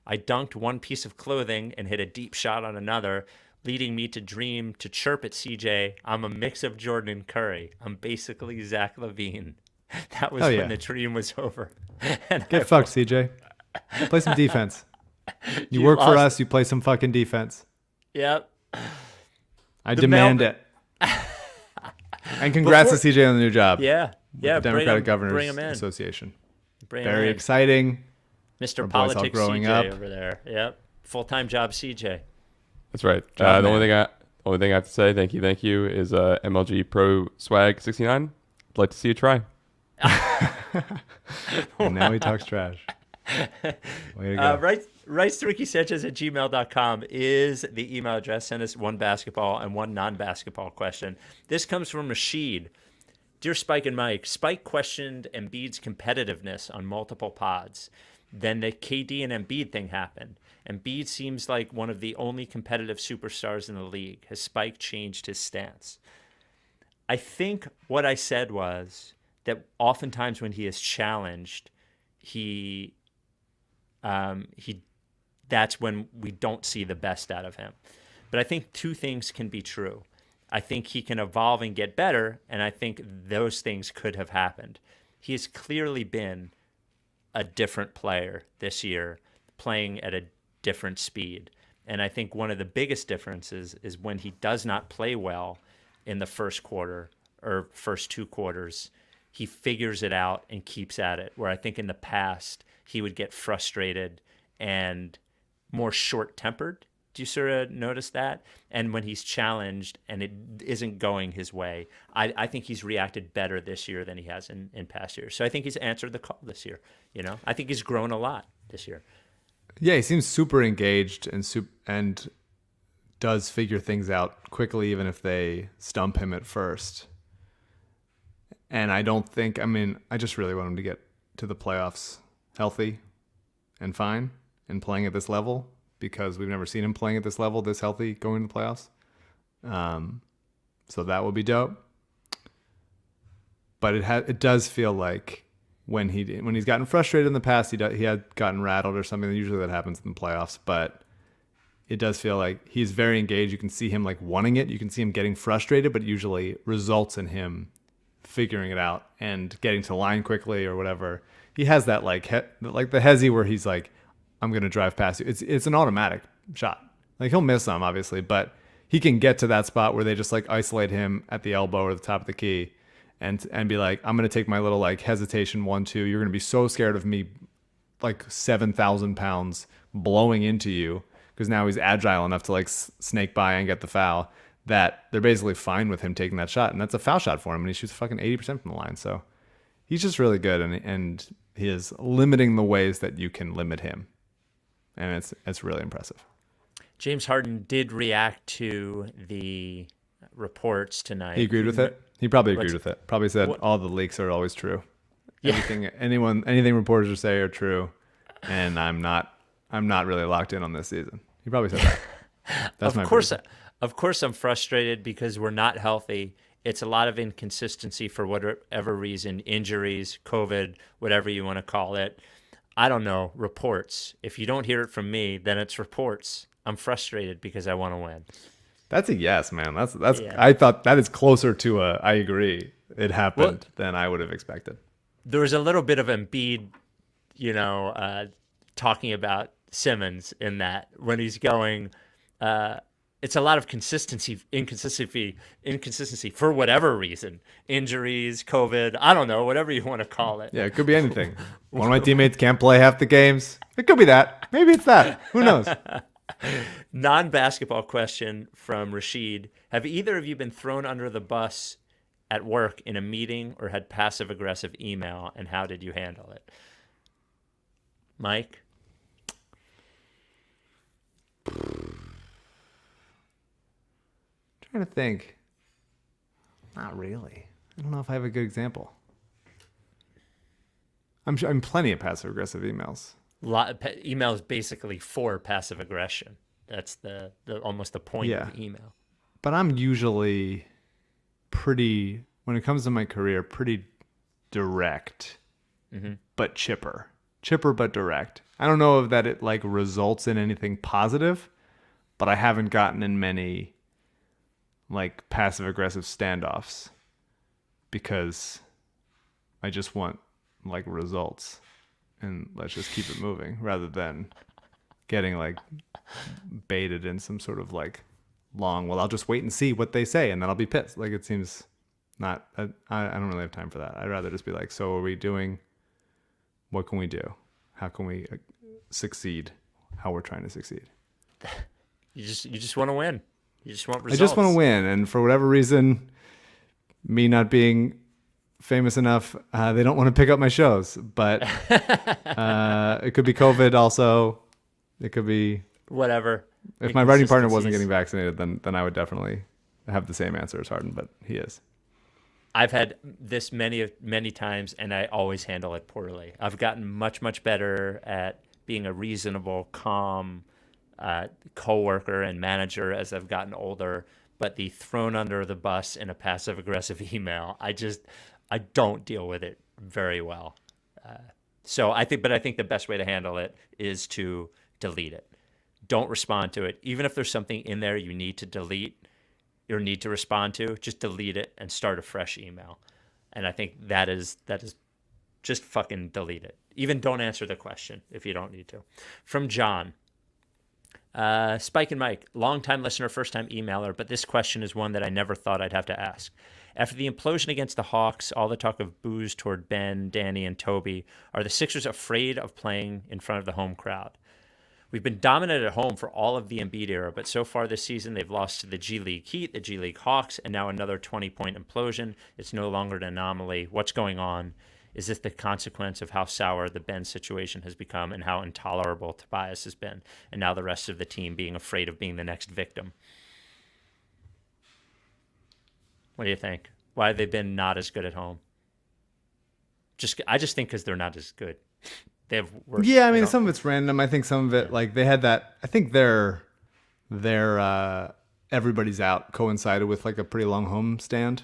I dunked one piece of clothing and hit a deep shot on another, leading me to dream to chirp at CJ, I'm a mix of Jordan and Curry. I'm basically Zach LaVine. That was when the dream was over. And Get fucked, CJ. Play some defense. You work for us, you play some fucking defense. Yep. I demand it. And congrats to CJ on the new job. Yeah. Yeah. The Democratic bring Governors him in. Association. Bring him Very in. exciting. Mr. Our boys all Politics growing CJ up. over there. Yep. Full-time job CJ. That's right. Job, the man. only thing I have to say, thank you, is MLG Pro Swag 69. I'd like to see you try. And now he talks trash. Way to go. Writes to RickySanchez@gmail.com is the email address. Send us one basketball and one non-basketball question. This comes from Rashid. Dear Spike and Mike, Spike questioned Embiid's competitiveness on multiple pods. Then the KD and Embiid thing happened. Embiid seems like one of the only competitive superstars in the league. Has Spike changed his stance? I think what I said was that oftentimes when he is challenged, that's when we don't see the best out of him. But I think two things can be true. I think he can evolve and get better, and I think those things could have happened. He has clearly been a different player this year, playing at a different speed. And I think one of the biggest differences is when he does not play well in the first quarter or first 2 quarters, he figures it out and keeps at it. Where I think in the past, he would get frustrated and more short-tempered. Do you sort of notice that? And when he's challenged and it isn't going his way, I think he's reacted better this year than he has in past years. So I think he's answered the call this year. I think he's grown a lot this year. Yeah, he seems super engaged and does figure things out quickly, even if they stump him at first. And I just really want him to get to the playoffs healthy and fine and playing at this level, because we've never seen him playing at this level, this healthy, going to the playoffs. So that would be dope. But it does feel like when he's gotten frustrated in the past, he had gotten rattled or something. Usually that happens in the playoffs, but it does feel like he's very engaged. You can see him like wanting it. You can see him getting frustrated, but it usually results in him figuring it out and getting to the line quickly or whatever. He has that like the hezzy where he's like, I'm going to drive past you. It's an automatic shot. Like he'll miss some obviously, but he can get to that spot where they just like isolate him at the elbow or the top of the key and be like, I'm going to take my little like hesitation 1-2. You're going to be so scared of me like 7,000 pounds blowing into you because now he's agile enough to like snake by and get the foul that they're basically fine with him taking that shot. And that's a foul shot for him. And he shoots fucking 80% from the line. So he's just really good. And he is limiting the ways that you can limit him. And it's really impressive. James Harden did react to the reports tonight. He agreed with it? He probably agreed with it. Probably said all the leaks are always true. Yeah. Anything reporters say are true, and I'm not really locked in on this season. He probably said that. That's Of course I'm frustrated because we're not healthy. It's a lot of inconsistency for whatever reason, injuries, COVID, whatever you want to call it. I don't know, reports. If you don't hear it from me, then it's reports. I'm frustrated because I want to win. That's a yes, man. That's. Yeah. I thought that is closer to a I agree. It happened than I would have expected. There was a little bit of Embiid, talking about Simmons in that when he's going, it's a lot of inconsistency for whatever reason, injuries, COVID, I don't know, whatever you want to call it. Yeah, it could be anything. One of my teammates can't play half the games. It could be that. Maybe it's that. Who knows? Non-basketball question from Rashid. Have either of you been thrown under the bus at work in a meeting or had passive-aggressive email, and how did you handle it? Mike? Trying to think. Not really. I don't know if I have a good example. I'm plenty of passive-aggressive emails. Email is basically for passive aggression. That's the almost the point of email. But I'm usually pretty, when it comes to my career, pretty direct, but chipper. Chipper but direct. I don't know if that it like results in anything positive, but I haven't gotten in many like passive aggressive standoffs because I just want like results. And let's just keep it moving rather than getting like baited in some sort of like long, well, I'll just wait and see what they say and then I'll be pissed. Like it seems not, I don't really have time for that. I'd rather just be like, so are we doing, what can we do? How can we succeed? How we're trying to succeed. You just want to win. You just want results. I just want to win. And for whatever reason, me not being famous enough, they don't want to pick up my shows, but it could be COVID also. It could be whatever. If my writing partner wasn't getting vaccinated, then I would definitely have the same answer as Harden, but he is. I've had this many times, and I always handle it poorly. I've gotten much better at being a reasonable, calm coworker and manager as I've gotten older. But the thrown under the bus in a passive aggressive email, I don't deal with it very well. So I think the best way to handle it is to delete it. Don't respond to it. Even if there's something in there you need to delete or need to respond to, just delete it and start a fresh email. And I think that is just fucking delete it. Even don't answer the question if you don't need to. From John. Spike and Mike, long-time listener, first-time emailer, but this question is one that I never thought I'd have to ask. After the implosion against the Hawks, all the talk of boos toward Ben, Danny, and Toby, are the Sixers afraid of playing in front of the home crowd? We've been dominant at home for all of the Embiid era, but so far this season they've lost to the G League Heat, the G League Hawks, and now another 20-point implosion. It's no longer an anomaly. What's going on? Is this the consequence of how sour the Ben situation has become and how intolerable Tobias has been, and now the rest of the team being afraid of being the next victim? What do you think? Why have they been not as good at home? I just think because they're not as good. They have worse. Yeah, I mean, some of it's random. I think some of it, like they had that. I think their everybody's out coincided with like a pretty long home stand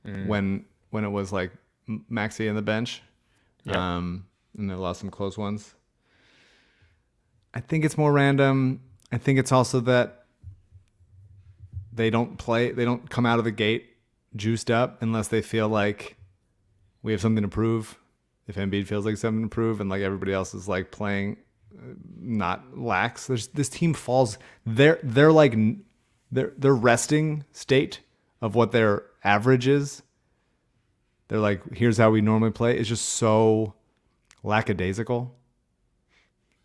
when it was like Maxey on the bench, Yep. And they lost some close ones. I think it's more random. I think it's also that they don't come out of the gate juiced up unless they feel like we have something to prove. If Embiid feels like something to prove and like everybody else is like playing not lax, this team falls. Their resting state of what their average is. They're like, here's how we normally play. It's just so lackadaisical.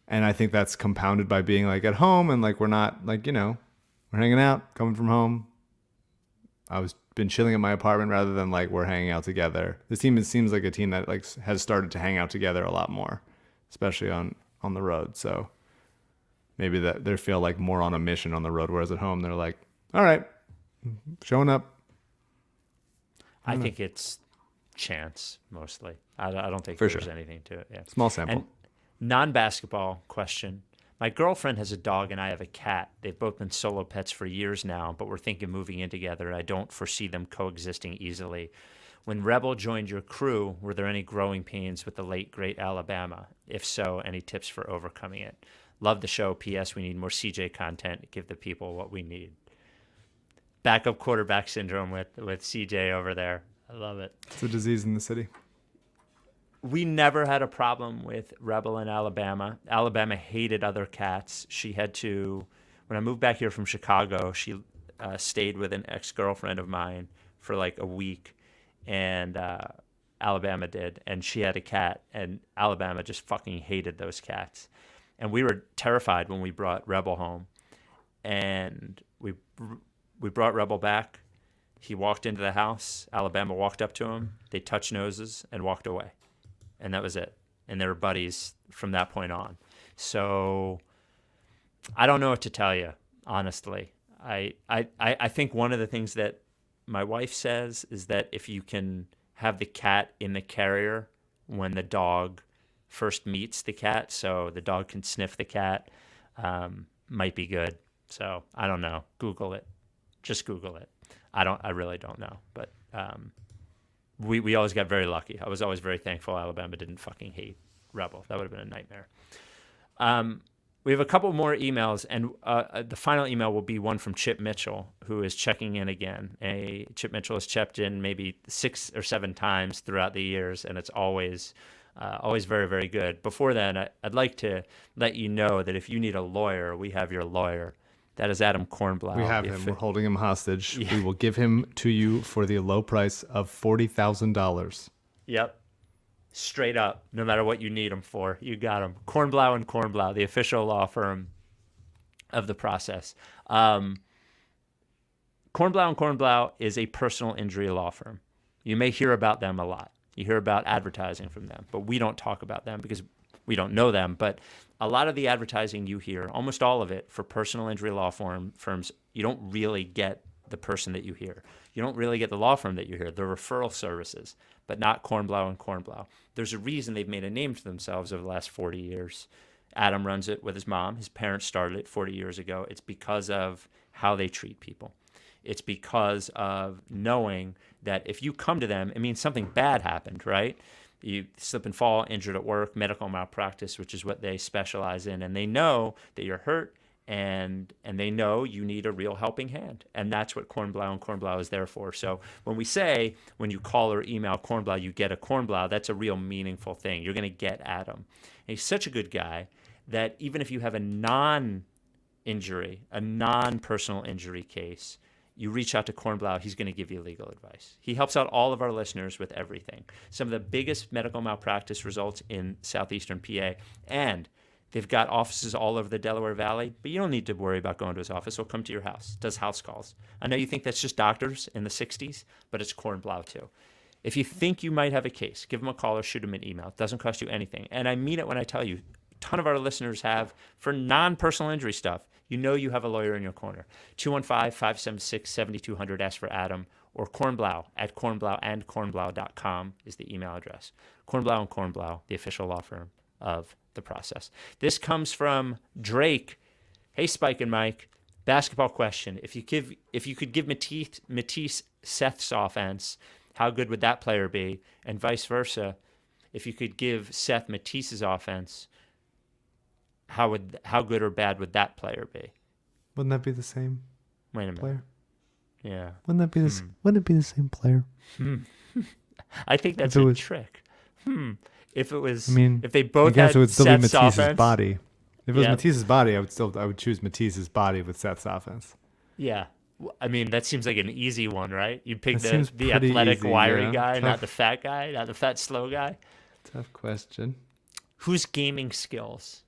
And I think that's compounded by being like at home and like we're not like, we're hanging out, coming from home. I was been chilling in my apartment rather than like we're hanging out together. This team seems like a team that like has started to hang out together a lot more, especially on the road. So maybe that they feel like more on a mission on the road, whereas at home they're like, all right, showing up. I think it's chance mostly. I don't think For there's sure. anything to it. Yeah. Small sample. And non-basketball question. My girlfriend has a dog and I have a cat. They've both been solo pets for years now, but we're thinking moving in together. I don't foresee them coexisting easily. When Rebel joined your crew, were there any growing pains with the late, great Alabama? If so, any tips for overcoming it? Love the show. P.S. We need more CJ content. Give the people what we need. Backup quarterback syndrome with CJ over there. I love it. It's a disease in the city. We never had a problem with Rebel in Alabama. Alabama hated other cats. She had to, when I moved back here from Chicago, she stayed with an ex-girlfriend of mine for like a week, and Alabama did, and she had a cat, and Alabama just fucking hated those cats. And we were terrified when we brought Rebel home, and we brought Rebel back. He walked into the house. Alabama walked up to him. They touched noses and walked away. And that was it. And they were buddies from that point on. So I don't know what to tell you, honestly. I think one of the things that my wife says is that if you can have the cat in the carrier when the dog first meets the cat, so the dog can sniff the cat, might be good. So I don't know. Google it. Just Google it. I really don't know. But we always got very lucky. I was always very thankful Alabama didn't fucking hate Rebel. That would have been a nightmare. We have a couple more emails, and the final email will be one from Chip Mitchell, who is checking in again. Chip Mitchell has checked in maybe 6 or 7 times throughout the years, and it's always very, very good. Before then, I'd like to let you know that if you need a lawyer, we have your lawyer. That is Adam Kornblau. We have him. We're holding him hostage. Yeah. We will give him to you for the low price of $40,000. Yep. Straight up. No matter what you need him for, you got him. Kornblau and Kornblau, the official law firm of the process. Kornblau and Kornblau is a personal injury law firm. You may hear about them a lot. You hear about advertising from them, but we don't talk about them because we don't know them. But a lot of the advertising you hear, almost all of it for personal injury law firms, you don't really get the person that you hear. You don't really get the law firm that you hear, the referral services, but not Kornblau and Kornblau. There's a reason they've made a name for themselves over the last 40 years. Adam runs it with his mom. His parents started it 40 years ago. It's because of how they treat people. It's because of knowing that if you come to them, it means something bad happened, right? You slip and fall, injured at work, medical malpractice, which is what they specialize in. And they know that you're hurt, and they know you need a real helping hand. And that's what Kornblau and Kornblau is there for. So when we say, when you call or email Kornblau, you get a Kornblau, that's a real meaningful thing. You're going to get Adam. And he's such a good guy that even if you have a non-injury, a non-personal injury case, you reach out to Kornblau, he's going to give you legal advice. He helps out all of our listeners with everything. Some of the biggest medical malpractice results in southeastern PA. And they've got offices all over the Delaware Valley, but you don't need to worry about going to his office. He'll come to your house, does house calls. I know you think that's just doctors in the 60s, but it's Kornblau too. If you think you might have a case, give him a call or shoot him an email. It doesn't cost you anything. And I mean it when I tell you, a ton of our listeners have for non-personal injury stuff. You know you have a lawyer in your corner. 215-576-7200, ask for Adam, or Kornblau at kornblauandkornblau.com is the email address. Kornblau and Kornblau, the official law firm of the process. This comes from Drake. Hey, Spike and Mike, basketball question. If you could give Matisse Seth's offense, how good would that player be? And vice versa. if you could give Seth Matisse's offense, how good or bad would that player be? Wouldn't that be the same Wait a minute. player? Yeah. Wouldn't that be Wouldn't it be the same player? I think that's If it a was- trick. If it was, I mean, if they I both guess had it would still be Seth's Matisse's offense, body. If it was Yeah. Matisse's body, I would choose Matisse's body with Seth's offense. yeah. I mean, that seems like an easy one, right? You pick That seems the pretty athletic, easy, wiry yeah. guy, Tough. not the fat guy, not the fat, slow guy. Tough question. Who's gaming skills?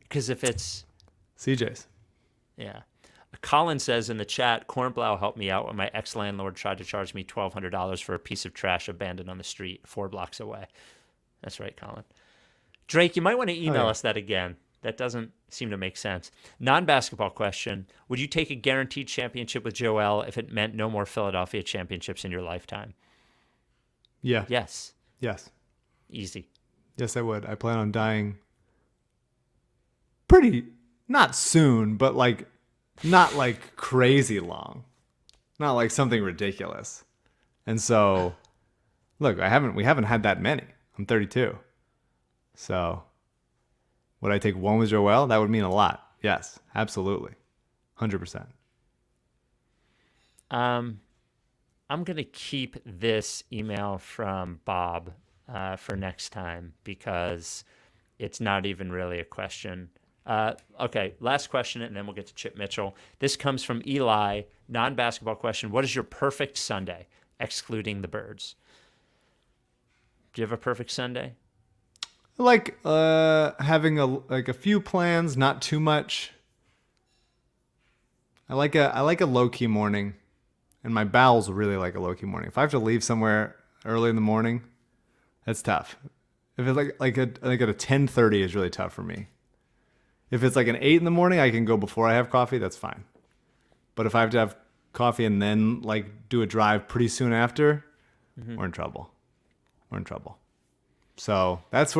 Because if it's, CJ's. yeah. Colin says in the chat, Kornblau helped me out when my ex-landlord tried to charge me $1,200 for a piece of trash abandoned on the street 4 blocks away. That's right, Colin. Drake, you might want to email yeah. us that again. That doesn't seem to make sense. Non-basketball question. Would you take a guaranteed championship with Joel if it meant no more Philadelphia championships in your lifetime? Yeah. Yes. Yes. Easy. Yes, I would. I plan on dying pretty, not soon, but like, not like crazy long. Not like something ridiculous. And so, look, we haven't had that many. I'm 32. So, would I take one with Joel? That would mean a lot. Yes, absolutely. 100%. I'm going to keep this email from Bob for next time because it's not even really a question. Okay, last question, and then we'll get to Chip Mitchell. This comes from Eli, non-basketball question. What is your perfect Sunday, excluding the birds? Do you have a perfect Sunday? I like having a few plans, not too much. I like a low key morning, and my bowels really like a low key morning. If I have to leave somewhere early in the morning, that's tough. If it's like at a 10:30 is really tough for me. If it's like an 8 in the morning, I can go before I have coffee. That's fine. But if I have to have coffee and then like do a drive pretty soon after, we're in trouble. We're in trouble. So that's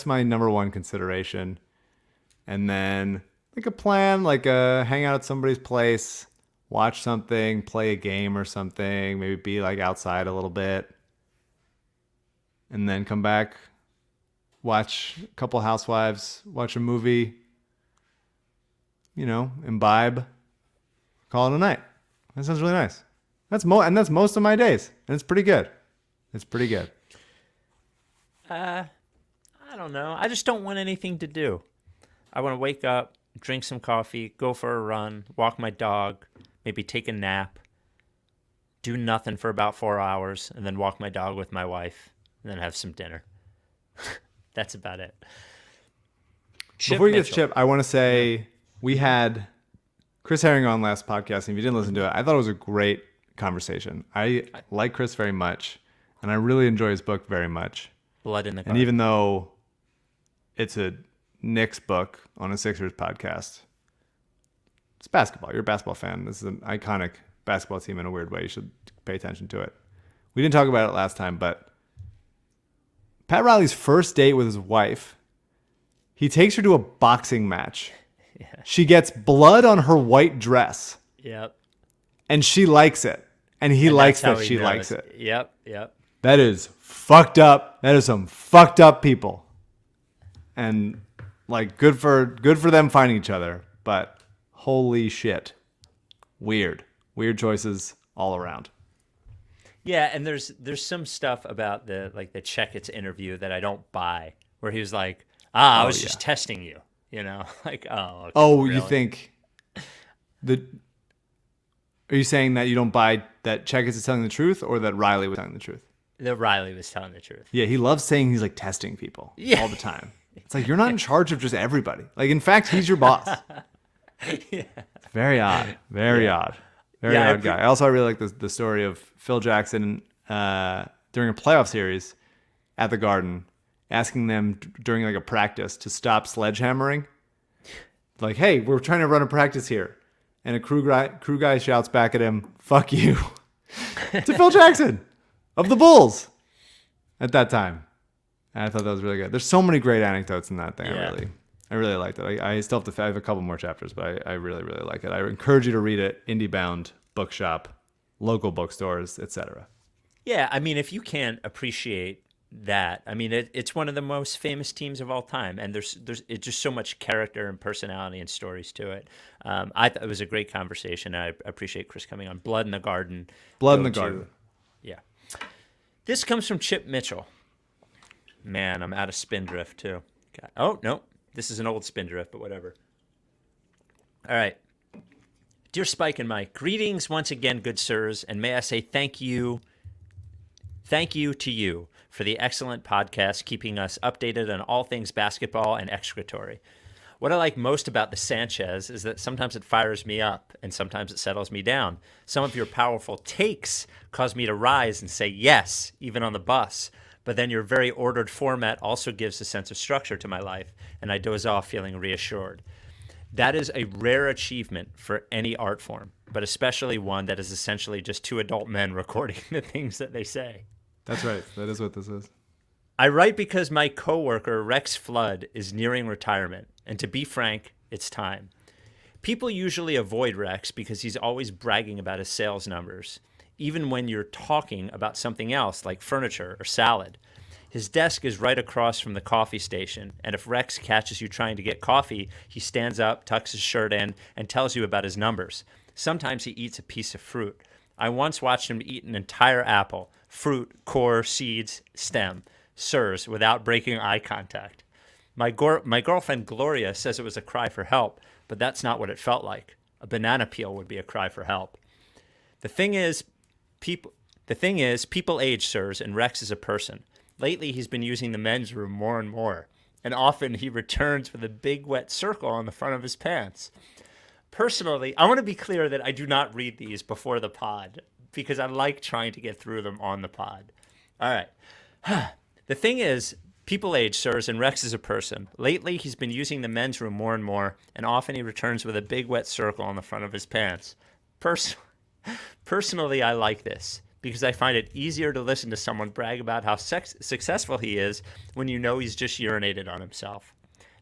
my number one consideration. And then like a plan, like hang out at somebody's place, watch something, play a game or something, maybe be like outside a little bit, and then come back, watch a couple Housewives, watch a movie, imbibe, call it a night. That sounds really nice. That's most of my days, and it's pretty good. It's pretty good. I don't know. I just don't want anything to do. I want to wake up, drink some coffee, go for a run, walk my dog, maybe take a nap, do nothing for about 4 hours, and then walk my dog with my wife, and then have some dinner. That's about it. Before you get to Mitchell. Chip, I want to say we had Chris Herring on last podcast, and if you didn't listen to it, I thought it was a great conversation. I like Chris very much, and I really enjoy his book very much. Blood in the And Garden. even though it's a Knicks book on a Sixers podcast, it's basketball. You're a basketball fan. This is an iconic basketball team in a weird way. You should pay attention to it. We didn't talk about it last time, but Pat Riley's first date with his wife, he takes her to a boxing match. Yeah. She gets blood on her white dress, Yep. and she likes it. And he And likes that's how that he she knows. likes it. Yep. That is fucked up. That is some fucked up people. And like good for them finding each other, but holy shit. Weird choices all around. Yeah, and there's some stuff about the Checkits interview that I don't buy, where he was like, I was just testing you, like, oh. Okay, Oh, really? you think are you saying that you don't buy that Checkits is telling the truth, or that Riley was telling the truth? That Riley was telling the truth. Yeah, he loves saying he's like testing people Yeah. all the time. It's like, you're not in charge of just everybody. Like, in fact, he's your boss. Yeah. Very odd. Very odd. Very Yeah, odd guy. I also really like the story of Phil Jackson during a playoff series at the Garden, asking them during like a practice to stop sledgehammering. Like, hey, we're trying to run a practice here. And a crew guy shouts back at him, "Fuck you," to Phil Jackson of the Bulls at that time. And I thought that was really good. There's so many great anecdotes in that thing. Yeah. I really liked it. I still have to have a couple more chapters, but I really, really like it. I encourage you to read it. IndieBound, bookshop, local bookstores, etc. Yeah, I mean, if you can't appreciate that. I mean, it's one of the most famous teams of all time, and there's it's just so much character and personality and stories to it. I thought it was a great conversation. I appreciate Chris coming on. Blood in the Garden. Blood in the Go to- Garden. Yeah. This comes from Chip Mitchell. Man, I'm out of Spindrift too. God. Oh, no. This is an old Spindrift, but whatever. All right. Dear Spike and Mike, greetings once again, good sirs, and may I say thank you to you for the excellent podcast, keeping us updated on all things basketball and excretory. What I like most about the Sanchez is that sometimes it fires me up and sometimes it settles me down. Some of your powerful takes cause me to rise and say yes, even on the bus. But then your very ordered format also gives a sense of structure to my life, and I doze off feeling reassured. That is a rare achievement for any art form, but especially one that is essentially just two adult men recording the things that they say. That's right. That is what this is. I write because my coworker, Rex Flood, is nearing retirement, and to be frank, it's time. People usually avoid Rex because he's always bragging about his sales numbers, even when you're talking about something else like furniture or salad. His desk is right across from the coffee station, and if Rex catches you trying to get coffee, he stands up, tucks his shirt in, and tells you about his numbers. Sometimes he eats a piece of fruit. I once watched him eat an entire apple, fruit, core, seeds, stem, sirs, without breaking eye contact. My girlfriend Gloria says it was a cry for help, but that's not what it felt like. A banana peel would be a cry for help. The thing is, people age, sirs, and Rex is a person. Lately, he's been using the men's room more and more, and often he returns with a big wet circle on the front of his pants. Personally, I want to be clear that I do not read these before the pod, because I like trying to get through them on the pod. All right. The thing is, people age, sirs, and Rex is a person. Lately, he's been using the men's room more and more, and often he returns with a big wet circle on the front of his pants. Personally, I like this, because I find it easier to listen to someone brag about how successful he is when you know he's just urinated on himself.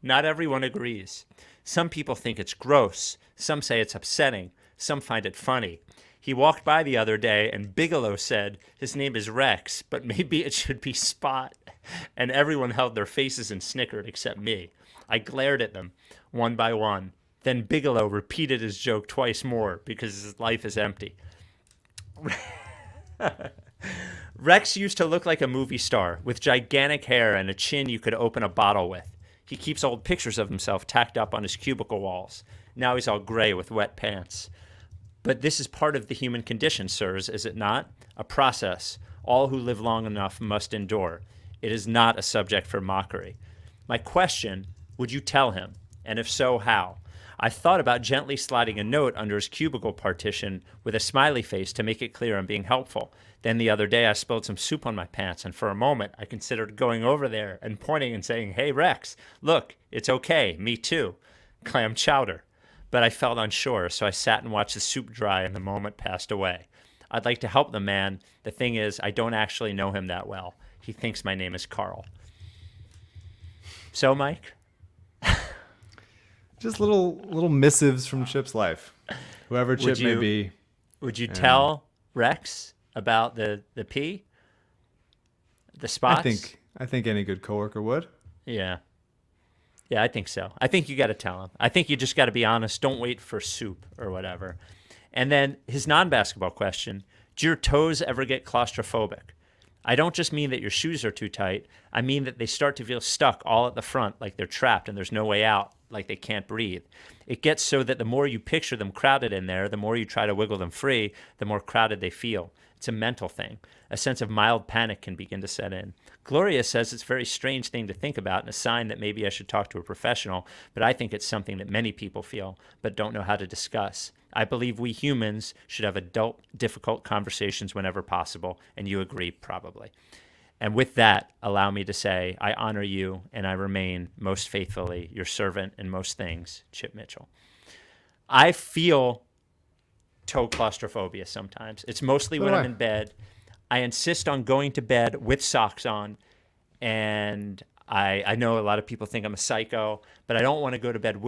Not everyone agrees. Some people think it's gross. Some say it's upsetting. Some find it funny. He walked by the other day and Bigelow said his name is Rex, but maybe it should be Spot. And everyone held their faces and snickered except me. I glared at them, one by one. Then Bigelow repeated his joke twice more because his life is empty. Rex used to look like a movie star with gigantic hair and a chin you could open a bottle with. He keeps old pictures of himself tacked up on his cubicle walls. Now he's all gray with wet pants. But this is part of the human condition, sirs, is it not? A process. All who live long enough must endure. It is not a subject for mockery. My question, would you tell him? And if so, how? I thought about gently sliding a note under his cubicle partition with a smiley face to make it clear I'm being helpful. Then the other day I spilled some soup on my pants, and for a moment I considered going over there and pointing and saying, "Hey, Rex, look, it's okay, me too. Clam chowder." But I felt unsure, so I sat and watched the soup dry, and the moment passed away. I'd like to help the man. The thing is, I don't actually know him that well. He thinks my name is Carl. So, Mike? Just little missives from Chip's life. Whoever Chip may be. Would you tell Rex about the pee? The spots? I think any good coworker would. Yeah. Yeah, I think so. I think you got to tell him. I think you just got to be honest. Don't wait for soup or whatever. And then his non-basketball question, do your toes ever get claustrophobic? I don't just mean that your shoes are too tight. I mean that they start to feel stuck all at the front, like they're trapped and there's no way out, like they can't breathe. It gets so that the more you picture them crowded in there, the more you try to wiggle them free, the more crowded they feel. It's a mental thing. A sense of mild panic can begin to set in. Gloria says it's a very strange thing to think about and a sign that maybe I should talk to a professional, but I think it's something that many people feel but don't know how to discuss. I believe we humans should have adult, difficult conversations whenever possible, and you agree, probably. And with that, allow me to say, I honor you, and I remain most faithfully your servant in most things, Chip Mitchell. I feel toe claustrophobia sometimes. It's mostly when I'm in bed. I insist on going to bed with socks on, and I know a lot of people think I'm a psycho, but I don't want to go to bed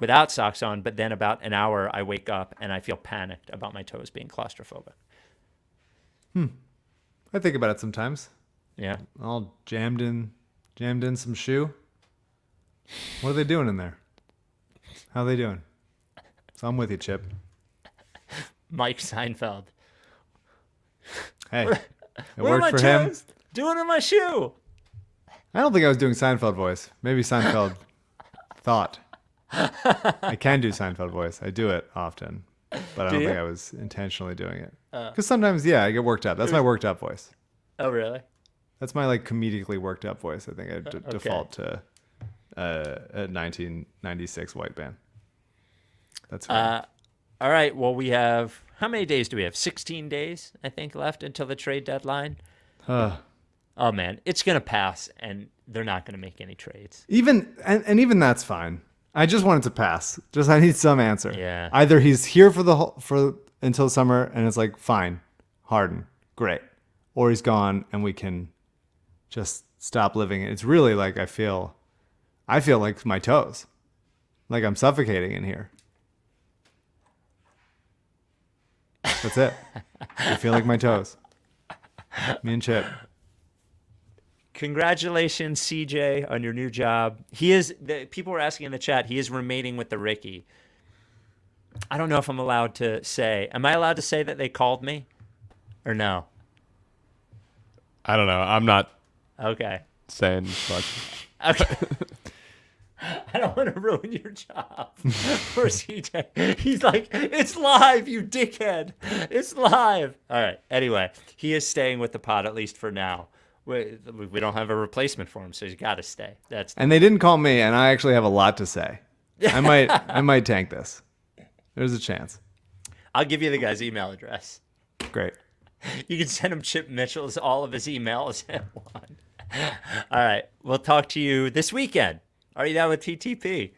without socks on, but then about an hour I wake up and I feel panicked about my toes being claustrophobic. I think about it sometimes. Yeah. all jammed in some shoe. What are they doing in there? How are they doing? So I'm with you, Chip. Mike Seinfeld. Hey, it What am worked I for him. doing in my shoe? I don't think I was doing Seinfeld voice. Maybe Seinfeld thought. I can do Seinfeld voice. I do it often, but I don't think I was intentionally doing it. Because sometimes, yeah, I get worked up. That's my worked up voice. Oh, really? That's my like comedically worked up voice. I think I default to a 1996 white band. That's fine. All right. Well, we have, how many days do we have? 16 days, I think, left until the trade deadline. Oh, man. It's going to pass, and they're not going to make any trades. Even even that's fine. I just want it to pass. Just I need some answer. Yeah. Either he's here for until summer and it's like fine, Harden, great, or he's gone and we can just stop living. It's really like I feel like my toes, like I'm suffocating in here. That's it. I feel like my toes. Me and Chip. Congratulations, CJ, on your new job. People were asking in the chat, he is remaining with the Ricky. I don't know if I'm allowed to say. Am I allowed to say that they called me? Or no? I don't know. I'm not Okay. saying much. Okay. I don't want to ruin your job for CJ. He's like, it's live, you dickhead. It's live. All right. Anyway, he is staying with the pod, at least for now. We don't have a replacement for him, so he's got to stay. And they didn't call me, and I actually have a lot to say. I might tank this. There's a chance. I'll give you the guy's email address. Great. You can send him Chip Mitchell's all of his emails at one. All right. We'll talk to you this weekend. Are you down with TTP?